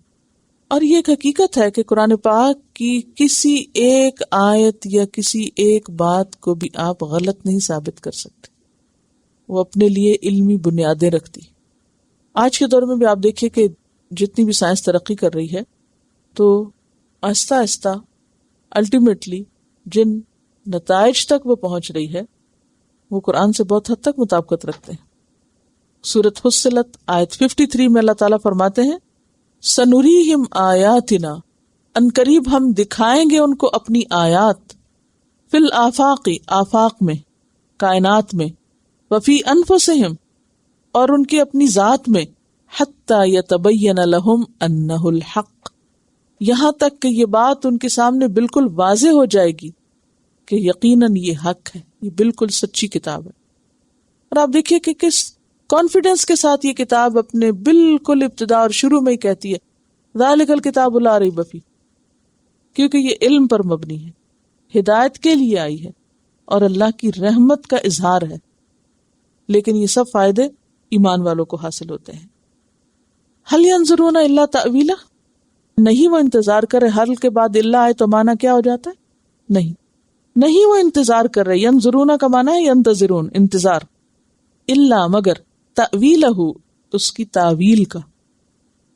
اور یہ ایک حقیقت ہے کہ قرآن پاک کی کسی ایک آیت یا کسی ایک بات کو بھی آپ غلط نہیں ثابت کر سکتے. وہ اپنے لیے علمی بنیادیں رکھتی. آج کے دور میں بھی آپ دیکھیے کہ جتنی بھی سائنس ترقی کر رہی ہے تو آہستہ آہستہ الٹیمیٹلی جن نتائج تک وہ پہنچ رہی ہے وہ قرآن سے بہت حد تک مطابقت رکھتے ہیں. سورۃ فصلت آیت 53 میں اللہ تعالیٰ فرماتے ہیں سنریہم آیاتنا، ان قریب ہم دکھائیں گے ان کو اپنی آیات، فی الآفاق، آفاق میں، کائنات میں، وفی انفسہم، اور ان کی اپنی ذات میں، حتی یتبین لہم انہ الحق، یہاں تک کہ یہ بات ان کے سامنے بالکل واضح ہو جائے گی کہ یقیناً یہ حق ہے، یہ بالکل سچی کتاب ہے. اور آپ دیکھیے کہ کس کانفیڈنس کے ساتھ یہ کتاب اپنے بالکل ابتدا اور شروع میں ہی کہتی ہے ذالک الکتاب لا ریب فیہ، کیونکہ یہ علم پر مبنی ہے، ہدایت کے لیے آئی ہے اور اللہ کی رحمت کا اظہار ہے. لیکن یہ سب فائدے ایمان والوں کو حاصل ہوتے ہیں. هل ينظرون الا تأویلہ، نہیں وہ انتظار کرے حل کے بعد اللہ آئے تو معنی کیا ہو جاتا ہے؟ نہیں وہ انتظار کر رہے. ینظرون کا معنی ہے ینتظرون، انتظار. الا مگر، تأویلہ اس کی تعویل کا.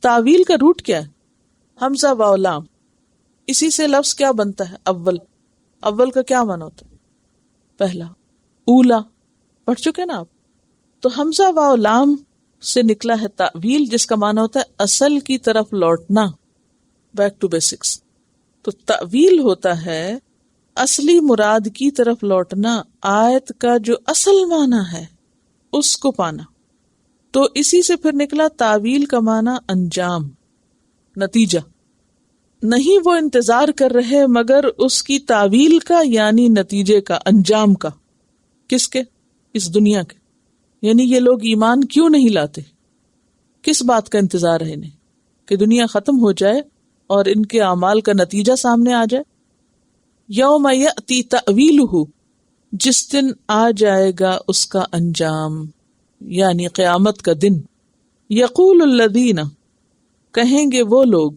تعویل کا روٹ کیا ہے؟ حمزہ واو لام. اسی سے لفظ کیا بنتا ہے؟ اول کا کیا معنی ہوتا ہے؟ پہلا. اولا پڑھ چکے نا آپ. تو حمزہ واو لام سے نکلا ہے تعویل، جس کا معنی ہوتا ہے اصل کی طرف لوٹنا، بیک ٹو بیسکس. تو تعویل ہوتا ہے اصلی مراد کی طرف لوٹنا، آیت کا جو اصل معنی ہے اس کو پانا. تو اسی سے پھر نکلا تعویل کا معنی انجام، نتیجہ. نہیں وہ انتظار کر رہے مگر اس کی تعویل کا، یعنی نتیجے کا، انجام کا. کس کے؟ اس دنیا کے. یعنی یہ لوگ ایمان کیوں نہیں لاتے؟ کس بات کا انتظار ہے انہیں؟ کہ دنیا ختم ہو جائے اور ان کے اعمال کا نتیجہ سامنے آ جائے. یوم یأتی تأویلہ، جس دن آ جائے گا اس کا انجام، یعنی قیامت کا دن. یقول الذین، کہیں گے وہ لوگ،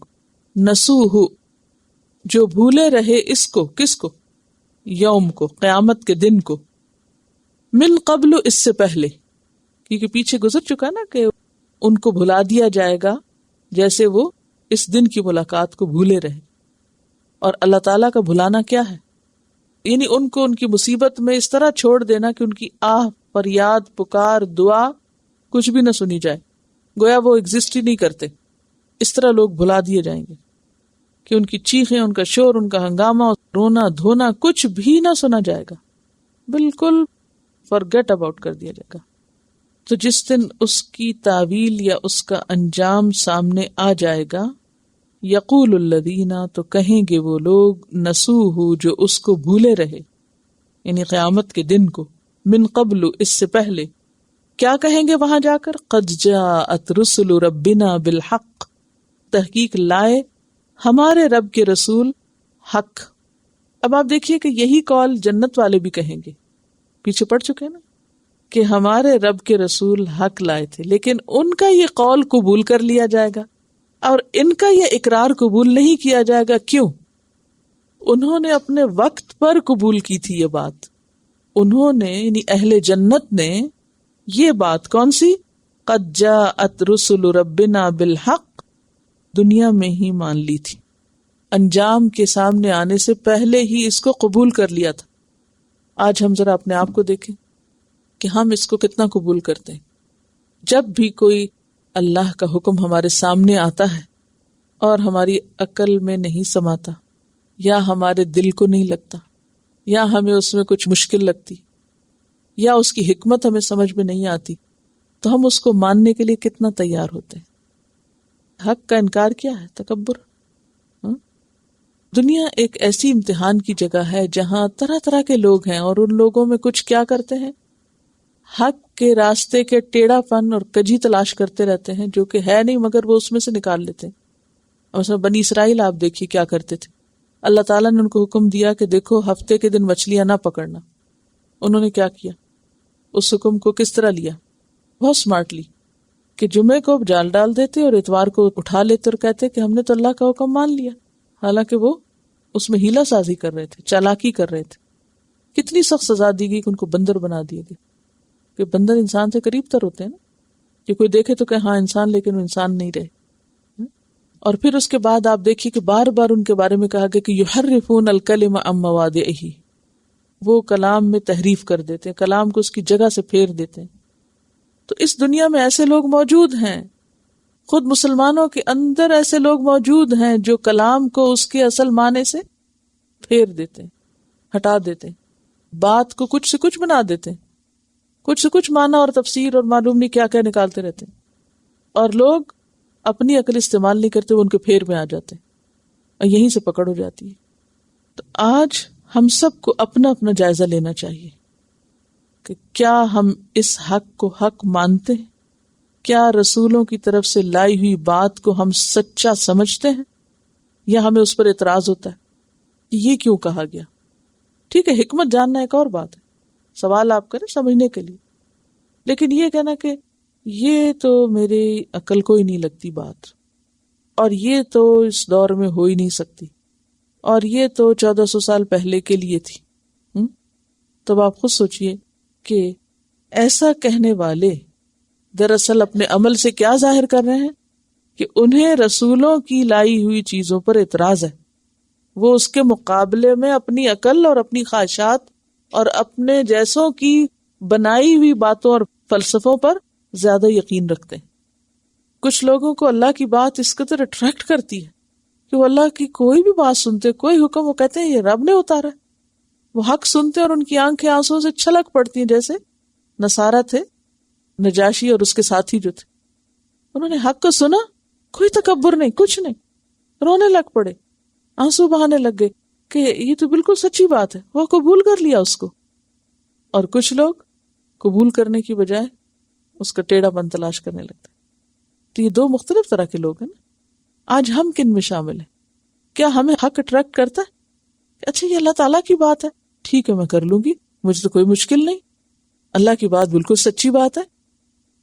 نسوہ، جو بھولے رہے اس کو. کس کو؟ یوم کو، قیامت کے دن کو. من قبل، اس سے پہلے، کیونکہ پیچھے گزر چکا نا کہ ان کو بھلا دیا جائے گا جیسے وہ اس دن کی ملاقات کو بھولے رہے. اور اللہ تعالیٰ کا بھلانا کیا ہے؟ یعنی ان کو ان کی مصیبت میں اس طرح چھوڑ دینا کہ ان کی آہ، فریاد، پکار، دعا کچھ بھی نہ سنی جائے، گویا وہ ایگزسٹ ہی نہیں کرتے. اس طرح لوگ بھلا دیے جائیں گے کہ ان کی چیخیں، ان کا شور، ان کا ہنگامہ، رونا دھونا کچھ بھی نہ سنا جائے گا، بالکل forget about کر دیا جائے گا. تو جس دن اس کی تعویل یا اس کا انجام سامنے آ جائے گا، یقول الذین، تو کہیں گے وہ لوگ، نسوہ، جو اس کو بھولے رہے، یعنی قیامت کے دن کو، من قبل، اس سے پہلے. کیا کہیں گے وہاں جا کر؟ قد جاءت رسل ربنا بالحق، تحقیق لائے ہمارے رب کے رسول حق. اب آپ دیکھیے کہ یہی قول جنت والے بھی کہیں گے. پیچھے پڑ چکے نا کہ ہمارے رب کے رسول حق لائے تھے، لیکن ان کا یہ قول قبول کر لیا جائے گا اور ان کا یہ اقرار قبول نہیں کیا جائے گا. کیوں؟ انہوں نے اپنے وقت پر قبول کی تھی یہ بات. انہوں نے یعنی اہل جنت نے یہ بات کون سی؟ قد جاءت رسل ربنا بالحق، دنیا میں ہی مان لی تھی، انجام کے سامنے آنے سے پہلے ہی اس کو قبول کر لیا تھا. آج ہم ذرا اپنے آپ کو دیکھیں کہ ہم اس کو کتنا قبول کرتے ہیں. جب بھی کوئی اللہ کا حکم ہمارے سامنے آتا ہے اور ہماری عقل میں نہیں سماتا یا ہمارے دل کو نہیں لگتا یا ہمیں اس میں کچھ مشکل لگتی یا اس کی حکمت ہمیں سمجھ میں نہیں آتی، تو ہم اس کو ماننے کے لیے کتنا تیار ہوتے ہیں. حق کا انکار کیا ہے؟ تکبر. دنیا ایک ایسی امتحان کی جگہ ہے جہاں طرح طرح کے لوگ ہیں اور ان لوگوں میں کچھ کیا کرتے ہیں، حق کے راستے کے ٹیڑھا پن اور کجی تلاش کرتے رہتے ہیں جو کہ ہے نہیں مگر وہ اس میں سے نکال لیتے ہیں. اور مثلا بنی اسرائیل آپ دیکھیے کیا کرتے تھے. اللہ تعالیٰ نے ان کو حکم دیا کہ دیکھو ہفتے کے دن مچھلیاں نہ پکڑنا. انہوں نے کیا کیا؟ اس حکم کو کس طرح لیا؟ بہت سمارٹلی، کہ جمعے کو جال ڈال دیتے اور اتوار کو اٹھا لیتے اور کہتے کہ ہم نے تو اللہ کا حکم مان لیا، حالانکہ وہ اس میں ہیلا سازی کر رہے تھے، چالاکی کر رہے تھے. کتنی سخت سزا دی گئی کہ ان کو بندر بنا دیے گئے، کہ بندر انسان سے قریب تر ہوتے ہیں نا، کہ کوئی دیکھے تو کہ ہاں انسان، لیکن وہ انسان نہیں رہے. اور پھر اس کے بعد آپ دیکھیے کہ بار بار ان کے بارے میں کہا گیا کہ یحرفون الکلم عن مواضعہ، وہ کلام میں تحریف کر دیتے ہیں، کلام کو اس کی جگہ سے پھیر دیتے ہیں. تو اس دنیا میں ایسے لوگ موجود ہیں، خود مسلمانوں کے اندر ایسے لوگ موجود ہیں جو کلام کو اس کے اصل معنی سے پھیر دیتے ہیں، ہٹا دیتے ہیں، بات کو کچھ سے کچھ بنا دیتے ہیں، کچھ سے کچھ معنی اور تفسیر اور معلوم نہیں کیا کیا نکالتے رہتے ہیں. اور لوگ اپنی عقل استعمال نہیں کرتے، وہ ان کے پھیر میں آ جاتے ہیں اور یہیں سے پکڑ ہو جاتی ہے. تو آج ہم سب کو اپنا اپنا جائزہ لینا چاہیے کہ کیا ہم اس حق کو حق مانتے ہیں؟ کیا رسولوں کی طرف سے لائی ہوئی بات کو ہم سچا سمجھتے ہیں یا ہمیں اس پر اعتراض ہوتا ہے کہ یہ کیوں کہا گیا؟ ٹھیک ہے، حکمت جاننا ایک اور بات ہے، سوال آپ کریں سمجھنے کے لیے، لیکن یہ کہنا کہ یہ تو میری عقل کو ہی نہیں لگتی بات، اور یہ تو اس دور میں ہو ہی نہیں سکتی، اور یہ تو 1400 سال پہلے کے لیے تھی. تب آپ خود سوچئے کہ ایسا کہنے والے دراصل اپنے عمل سے کیا ظاہر کر رہے ہیں کہ انہیں رسولوں کی لائی ہوئی چیزوں پر اعتراض ہے. وہ اس کے مقابلے میں اپنی عقل اور اپنی خواہشات اور اپنے جیسوں کی بنائی ہوئی باتوں اور فلسفوں پر زیادہ یقین رکھتے ہیں. کچھ لوگوں کو اللہ کی بات اس قدر اٹریکٹ کرتی ہے کہ وہ اللہ کی کوئی بھی بات سنتے، کوئی حکم، وہ کہتے ہیں یہ رب نے اتارا ہے. وہ حق سنتے اور ان کی آنکھیں آنسوں سے چھلک پڑتی ہیں، جیسے نصارہ تھے، نجاشی اور اس کے ساتھی جو تھے، انہوں نے حق کو سنا، کوئی تکبر نہیں، کچھ نہیں، رونے لگ پڑے، آنسو بہانے لگ گئے کہ یہ تو بالکل سچی بات ہے، وہ قبول کر لیا اس کو. اور کچھ لوگ قبول کرنے کی بجائے اس کا ٹیڑھا پن تلاش کرنے لگتے. تو یہ دو مختلف طرح کے لوگ ہیں نا. آج ہم کن میں شامل ہیں؟ کیا ہمیں حق اٹریکٹ کرتا ہے کہ اچھا یہ اللہ تعالیٰ کی بات ہے، ٹھیک ہے میں کر لوں گی، مجھے تو کوئی مشکل نہیں، اللہ کی بات بالکل سچی بات ہے،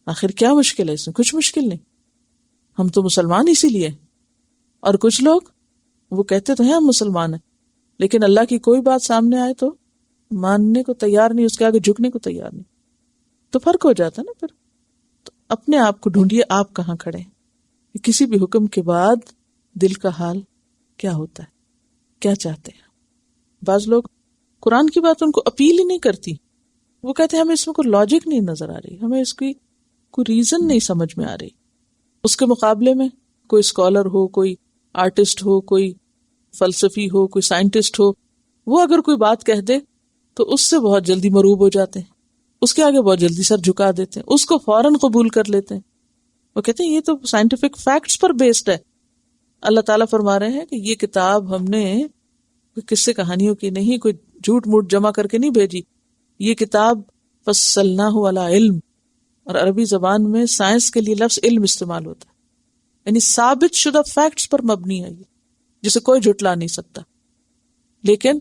آخر کیا مشکل ہے اس میں؟ کچھ مشکل نہیں، ہم تو مسلمان اسی لیے. اور کچھ لوگ وہ کہتے تو ہیں ہم مسلمان ہیں، لیکن اللہ کی کوئی بات سامنے آئے تو ماننے کو تیار نہیں، اس کے آگے جھکنے کو تیار نہیں. تو فرق ہو جاتا ہے نا. پھر تو اپنے آپ کو ڈھونڈیے، آپ کہاں کھڑے ہیں، کسی بھی حکم کے بعد دل کا حال کیا ہوتا ہے، کیا چاہتے ہیں. بعض لوگ قرآن کی بات ان کو اپیل ہی نہیں کرتی، وہ کہتے ہیں ہمیں اس میں کوئی لاجک نہیں نظر آ رہی، ہمیں اس کی کوئی ریزن نہیں سمجھ میں آ رہی. اس کے مقابلے میں کوئی اسکالر ہو، کوئی آرٹسٹ ہو، کوئی فلسفی ہو، کوئی سائنٹسٹ ہو، وہ اگر کوئی بات کہہ دے تو اس سے بہت جلدی مرعوب ہو جاتے ہیں، اس کے آگے بہت جلدی سر جھکا دیتے ہیں، اس کو فوراً قبول کر لیتے ہیں. وہ کہتے ہیں یہ تو سائنٹیفک فیکٹس پر بیسڈ ہے. اللہ تعالیٰ فرما رہے ہیں کہ یہ کتاب ہم نے کوئی قصے کہانیوں کی نہیں، کوئی جھوٹ موٹ جمع کر کے نہیں بھیجی، یہ کتاب فصلناہ علی علم، اور عربی زبان میں سائنس کے لیے لفظ علم استعمال ہوتا ہے، یعنی ثابت شدہ فیکٹس پر مبنی ہے، یہ جسے کوئی جھٹلا نہیں سکتا. لیکن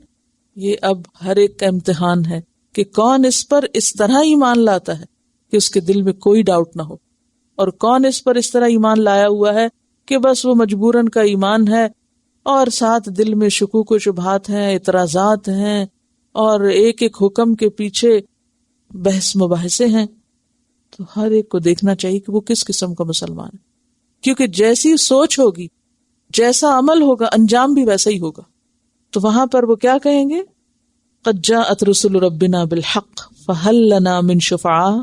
یہ اب ہر ایک کا امتحان ہے کہ کون اس پر اس طرح ایمان لاتا ہے کہ اس کے دل میں کوئی ڈاؤٹ نہ ہو، اور کون اس پر اس طرح ایمان لایا ہوا ہے کہ بس وہ مجبوراً کا ایمان ہے اور ساتھ دل میں شکوک و شبہات ہیں، اعتراضات ہیں، اور ایک ایک حکم کے پیچھے بحث مباحثے ہیں۔ تو ہر ایک کو دیکھنا چاہیے کہ وہ کس قسم کا مسلمان ہے، کیونکہ جیسی سوچ ہوگی، جیسا عمل ہوگا، انجام بھی ویسا ہی ہوگا۔ تو وہاں پر وہ کیا کہیں گے؟ قد جاءت رسل ربنا بالحق فہل لنا من شفعاء،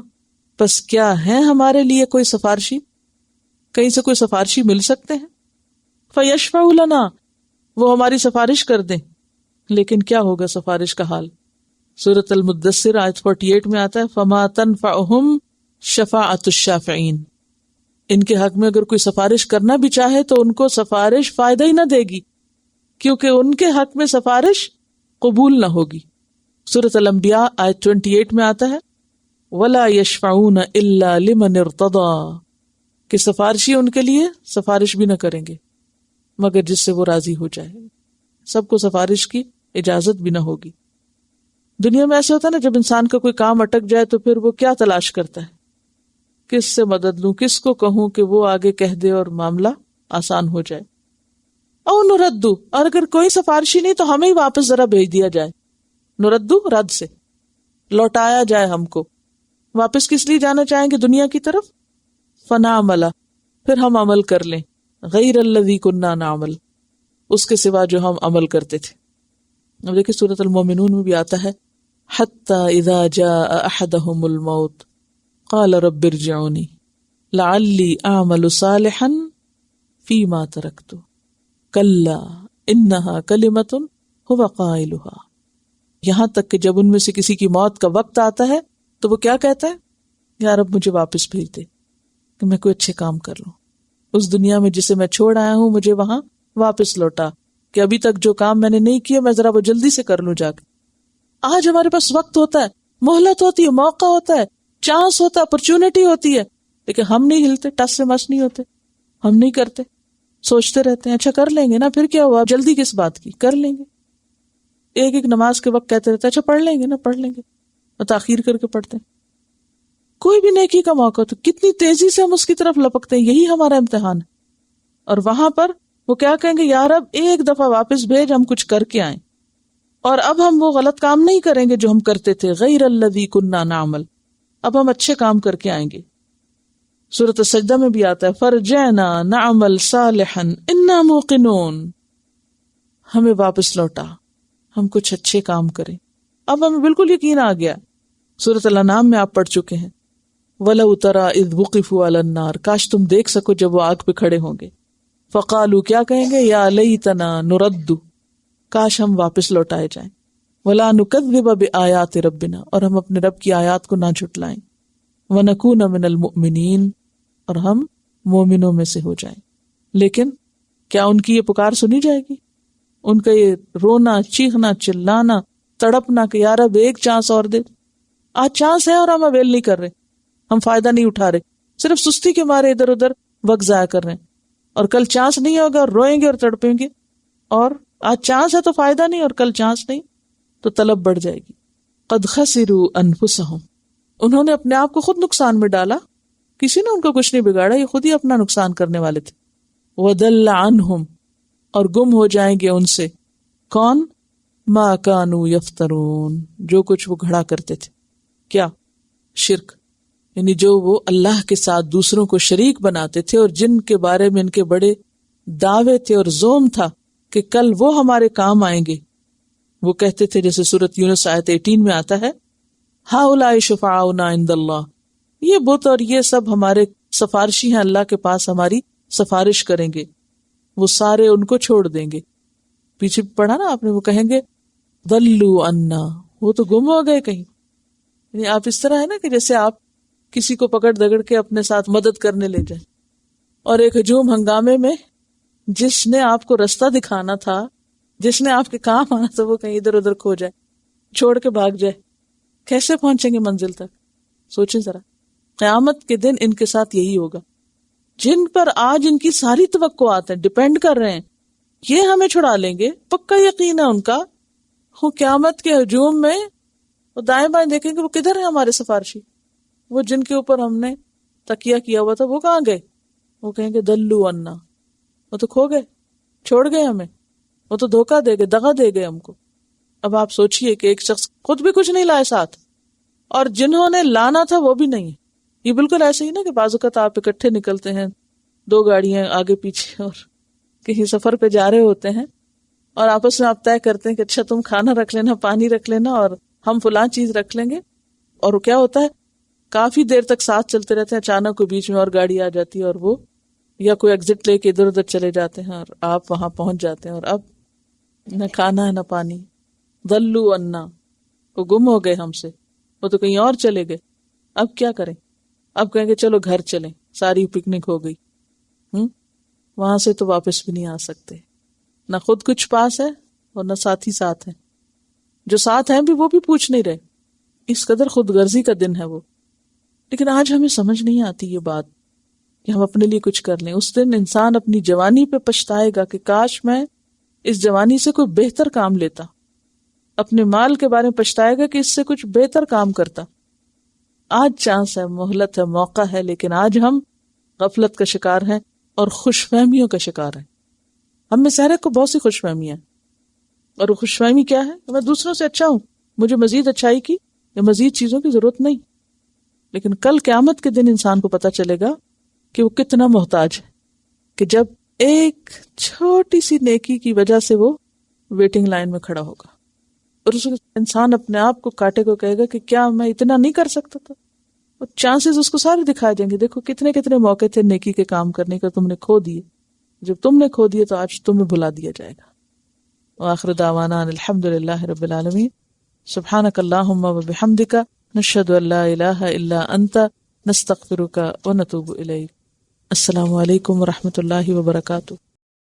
پس کیا ہے ہمارے لیے کوئی سفارشی؟ کہیں سے کوئی سفارشی مل سکتے ہیں؟ فیشفعوا لنا، وہ ہماری سفارش کر دیں۔ لیکن کیا ہوگا سفارش کا حال؟ سورۃ المدثر آیت 48 میں آتا ہے فما تنفعهم شفاعۃ الشافعین، ان کے حق میں اگر کوئی سفارش کرنا بھی چاہے تو ان کو سفارش فائدہ ہی نہ دے گی، کیونکہ ان کے حق میں سفارش قبول نہ ہوگی۔ سورۃ الانبیاء آیت 28 میں آتا ہے وَلَا يَشْفَعُونَ إِلَّا لِمَنِ ارْتَضَىٰ، کہ سفارشی ان کے لیے سفارش بھی نہ کریں گے مگر جس سے وہ راضی ہو جائے، سب کو سفارش کی اجازت بھی نہ ہوگی۔ دنیا میں ایسا ہوتا ہے نا، جب انسان کا کوئی کام اٹک جائے تو پھر وہ کیا تلاش کرتا ہے؟ کس سے مدد لوں، کس کو کہوں کہ وہ آگے کہہ دے اور معاملہ آسان ہو جائے۔ او نردو، اور اگر کوئی سفارشی نہیں تو ہمیں ہی واپس ذرا بھیج دیا جائے۔ نردو رد سے، لوٹایا جائے ہم کو۔ واپس کس لیے جانا چاہیں گے دنیا کی طرف؟ فنعمل، پھر ہم عمل کر لیں، غیر الذی کنا نعمل، اس کے سوا جو ہم عمل کرتے تھے۔ اب دیکھیں سورۃ المومنون میں بھی آتا ہے حتی اذا جاء احدهم الموت قال رب ارجعونی لعلی اعمل صالحا فیما ترکت کلا انہا کلمۃ هو قائلها، یہاں تک کہ جب ان میں سے کسی کی موت کا وقت آتا ہے تو وہ کیا کہتا ہے؟ یا رب مجھے واپس بھیج دے کہ میں کوئی اچھے کام کر لوں، اس دنیا میں جسے میں چھوڑ آیا ہوں مجھے وہاں واپس لوٹا، کہ ابھی تک جو کام میں نے نہیں کیا میں ذرا وہ جلدی سے کر لوں جا کے۔ آج ہمارے پاس وقت ہوتا ہے، مہلت ہوتی ہے، موقع ہوتا ہے، چانس ہوتا ہے، اپرچونٹی ہوتی ہے، لیکن ہم نہیں ہلتے، ٹس سے مس نہیں ہوتے، ہم نہیں کرتے، سوچتے رہتے ہیں اچھا کر لیں گے نا، پھر کیا ہوا، جلدی کس بات کی، کر لیں گے۔ ایک ایک نماز کے وقت کہتے رہتے اچھا پڑھ لیں گے نا، پڑھ لیں گے، اور تاخیر کر کے پڑھتے ہیں۔ کوئی بھی نیکی کا موقع تو کتنی تیزی سے ہم اس کی طرف لپکتے ہیں، یہی ہمارا امتحان ہے۔ اور وہاں پر وہ کیا کہیں گے؟ یا رب ایک دفعہ واپس بھیج، ہم کچھ کر کے آئیں، اور اب ہم وہ غلط کام نہیں کریں گے جو ہم کرتے تھے، غیر الذی کنا نعمل، اب ہم اچھے کام کر کے آئیں گے۔ سورۃ السجدہ میں بھی آتا ہے فرجعنا نعمل صالحا انا موقنون، ہمیں واپس لوٹا، ہم کچھ اچھے کام کریں، اب ہمیں بالکل یقین آ گیا۔ سورۃ الانعام میں آپ پڑھ چکے ہیں وَلَوْ تَرَىٰ إِذْ وُقِفُوا عَلَى النَّارِ، کاش تم دیکھ سکو جب وہ آگ پہ کھڑے ہوں گے۔ فقالوا، کیا کہیں گے؟ یا لیتنا نرد، کاش ہم واپس لوٹائے جائیں، ولا نکذب بآیات ربنا، اور ہم اپنے رب کی آیات کو نہ جھٹلائیں، ونکون من المؤمنین، اور ہم مومنوں میں سے ہو جائیں۔ لیکن کیا ان کی یہ پکار سنی جائے گی؟ ان کا یہ رونا، چیخنا، چلانا، تڑپنا کہ یا رب ایک چانس اور دے، آج چانس ہے اور ہم اویل نہیں کر رہے، ہم فائدہ نہیں اٹھا رہے، صرف سستی کے مارے ادھر ادھر وقت ضائع کر رہے ہیں، اور کل چانس نہیں ہوگا اور روئیں گے اور تڑپیں گے، اور آج چانس ہے تو فائدہ نہیں اور کل چانس نہیں تو طلب بڑھ جائے گی۔ قد خسروا انفسهم، انہوں نے اپنے آپ کو خود نقصان میں ڈالا، کسی نے ان کو کچھ نہیں بگاڑا، یہ خود ہی اپنا نقصان کرنے والے تھے۔ وضل عنہم، اور گم ہو جائیں گے ان سے، کون؟ ما کانوا یفترون، جو کچھ وہ گھڑا کرتے تھے، کیا؟ شرک، یعنی جو وہ اللہ کے ساتھ دوسروں کو شریک بناتے تھے، اور جن کے بارے میں ان کے بڑے دعوے تھے اور زوم تھا کہ کل وہ ہمارے کام آئیں گے۔ وہ کہتے تھے، جیسے سورۃ یونس آیت 18 میں آتا ہے ہؤلاء شفعاؤنا عند اللہ، یہ بت اور یہ سب ہمارے سفارشی ہیں اللہ کے پاس، ہماری سفارش کریں گے، وہ سارے ان کو چھوڑ دیں گے۔ پیچھے پڑھا نا آپ نے، وہ کہیں گے ضلوا عنا، وہ تو گم ہو گئے کہیں۔ یعنی آپ اس طرح ہے نا کہ جیسے آپ کسی کو پکڑ دگڑ کے اپنے ساتھ مدد کرنے لے جائیں، اور ایک ہجوم ہنگامے میں جس نے آپ کو رستہ دکھانا تھا، جس نے آپ کے کام آنا تھا، وہ کہیں ادھر ادھر کھو جائے، چھوڑ کے بھاگ جائے، کیسے پہنچیں گے منزل تک؟ سوچیں ذرا، قیامت کے دن ان کے ساتھ یہی ہوگا۔ جن پر آج ان کی ساری توقعات ہیں، ڈیپینڈ کر رہے ہیں، یہ ہمیں چھڑا لیں گے، پکا یقین ہے ان کا، وہ قیامت کے ہجوم میں وہ دائیں بائیں دیکھیں گے وہ کدھر ہے ہمارے سفارشی، وہ جن کے اوپر ہم نے تکیہ کیا ہوا تھا وہ کہاں گئے؟ وہ کہیں گے دلو انا، وہ تو کھو گئے، چھوڑ گئے ہمیں، وہ تو دھوکہ دے گئے، دغا دے گئے ہم کو۔ اب آپ سوچئے کہ ایک شخص خود بھی کچھ نہیں لائے ساتھ، اور جنہوں نے لانا تھا وہ بھی نہیں۔ یہ بالکل ایسے ہی نا کہ بعض اوقات آپ اکٹھے نکلتے ہیں، 2 گاڑیاں آگے پیچھے، اور کہیں سفر پہ جا رہے ہوتے ہیں، اور آپس میں آپ طے کرتے ہیں کہ اچھا تم کھانا رکھ لینا، پانی رکھ لینا، اور ہم فلاں چیز رکھ لیں گے۔ اور کیا ہوتا ہے، کافی دیر تک ساتھ چلتے رہتے ہیں، اچانک کوئی بیچ میں اور گاڑی آ جاتی ہے اور وہ یا کوئی ایگزٹ لے کے ادھر ادھر چلے جاتے ہیں، اور آپ وہاں پہنچ جاتے ہیں، اور اب نہ کھانا ہے نہ پانی، دلو انا، وہ گم ہو گئے ہم سے، وہ تو کہیں اور چلے گئے۔ اب کیا کریں؟ اب کہیں گے چلو گھر چلیں، ساری پکنک ہو گئی۔ وہاں سے تو واپس بھی نہیں آ سکتے، نہ خود کچھ پاس ہے اور نہ ساتھی ساتھ ہیں، جو ساتھ ہیں بھی وہ بھی پوچھ نہیں رہے، اس قدر خود غرضی کا دن ہے وہ۔ لیکن آج ہمیں سمجھ نہیں آتی یہ بات کہ ہم اپنے لیے کچھ کر لیں۔ اس دن انسان اپنی جوانی پہ پچھتائے گا کہ کاش میں اس جوانی سے کوئی بہتر کام لیتا، اپنے مال کے بارے میں پچھتائے گا کہ اس سے کچھ بہتر کام کرتا۔ آج چانس ہے، مہلت ہے، موقع ہے، لیکن آج ہم غفلت کا شکار ہیں اور خوش فہمیوں کا شکار ہیں۔ ہم میں سے ہر ایک کو بہت سی خوش فہمیاں ہیں، اور وہ خوش فہمی کیا ہے کہ میں دوسروں سے اچھا ہوں، مجھے مزید اچھائی کی یا مزید چیزوں کی ضرورت نہیں۔ لیکن کل قیامت کے دن انسان کو پتہ چلے گا کہ وہ کتنا محتاج ہے، کہ جب ایک چھوٹی سی نیکی کی وجہ سے وہ ویٹنگ لائن میں کھڑا ہوگا، اور اس انسان اپنے آپ کو کاٹے کو کہے گا کہ کیا میں اتنا نہیں کر سکتا تھا؟ وہ چانسز اس کو سارے دکھائے دیں گے، دیکھو کتنے کتنے موقع تھے نیکی کے کام کرنے کا، تم نے کھو دیے۔ جب تم نے کھو دیے تو آج تمہیں بھلا دیا جائے گا۔ وآخر دعوانا ان الحمدللہ رب العالمین، سبحانک اللہم وبحمدک، نشہد ان لا الہ الا انت، نستغفرک ونتوب الیک۔ السلام علیکم ورحمۃ اللہ وبرکاتہ۔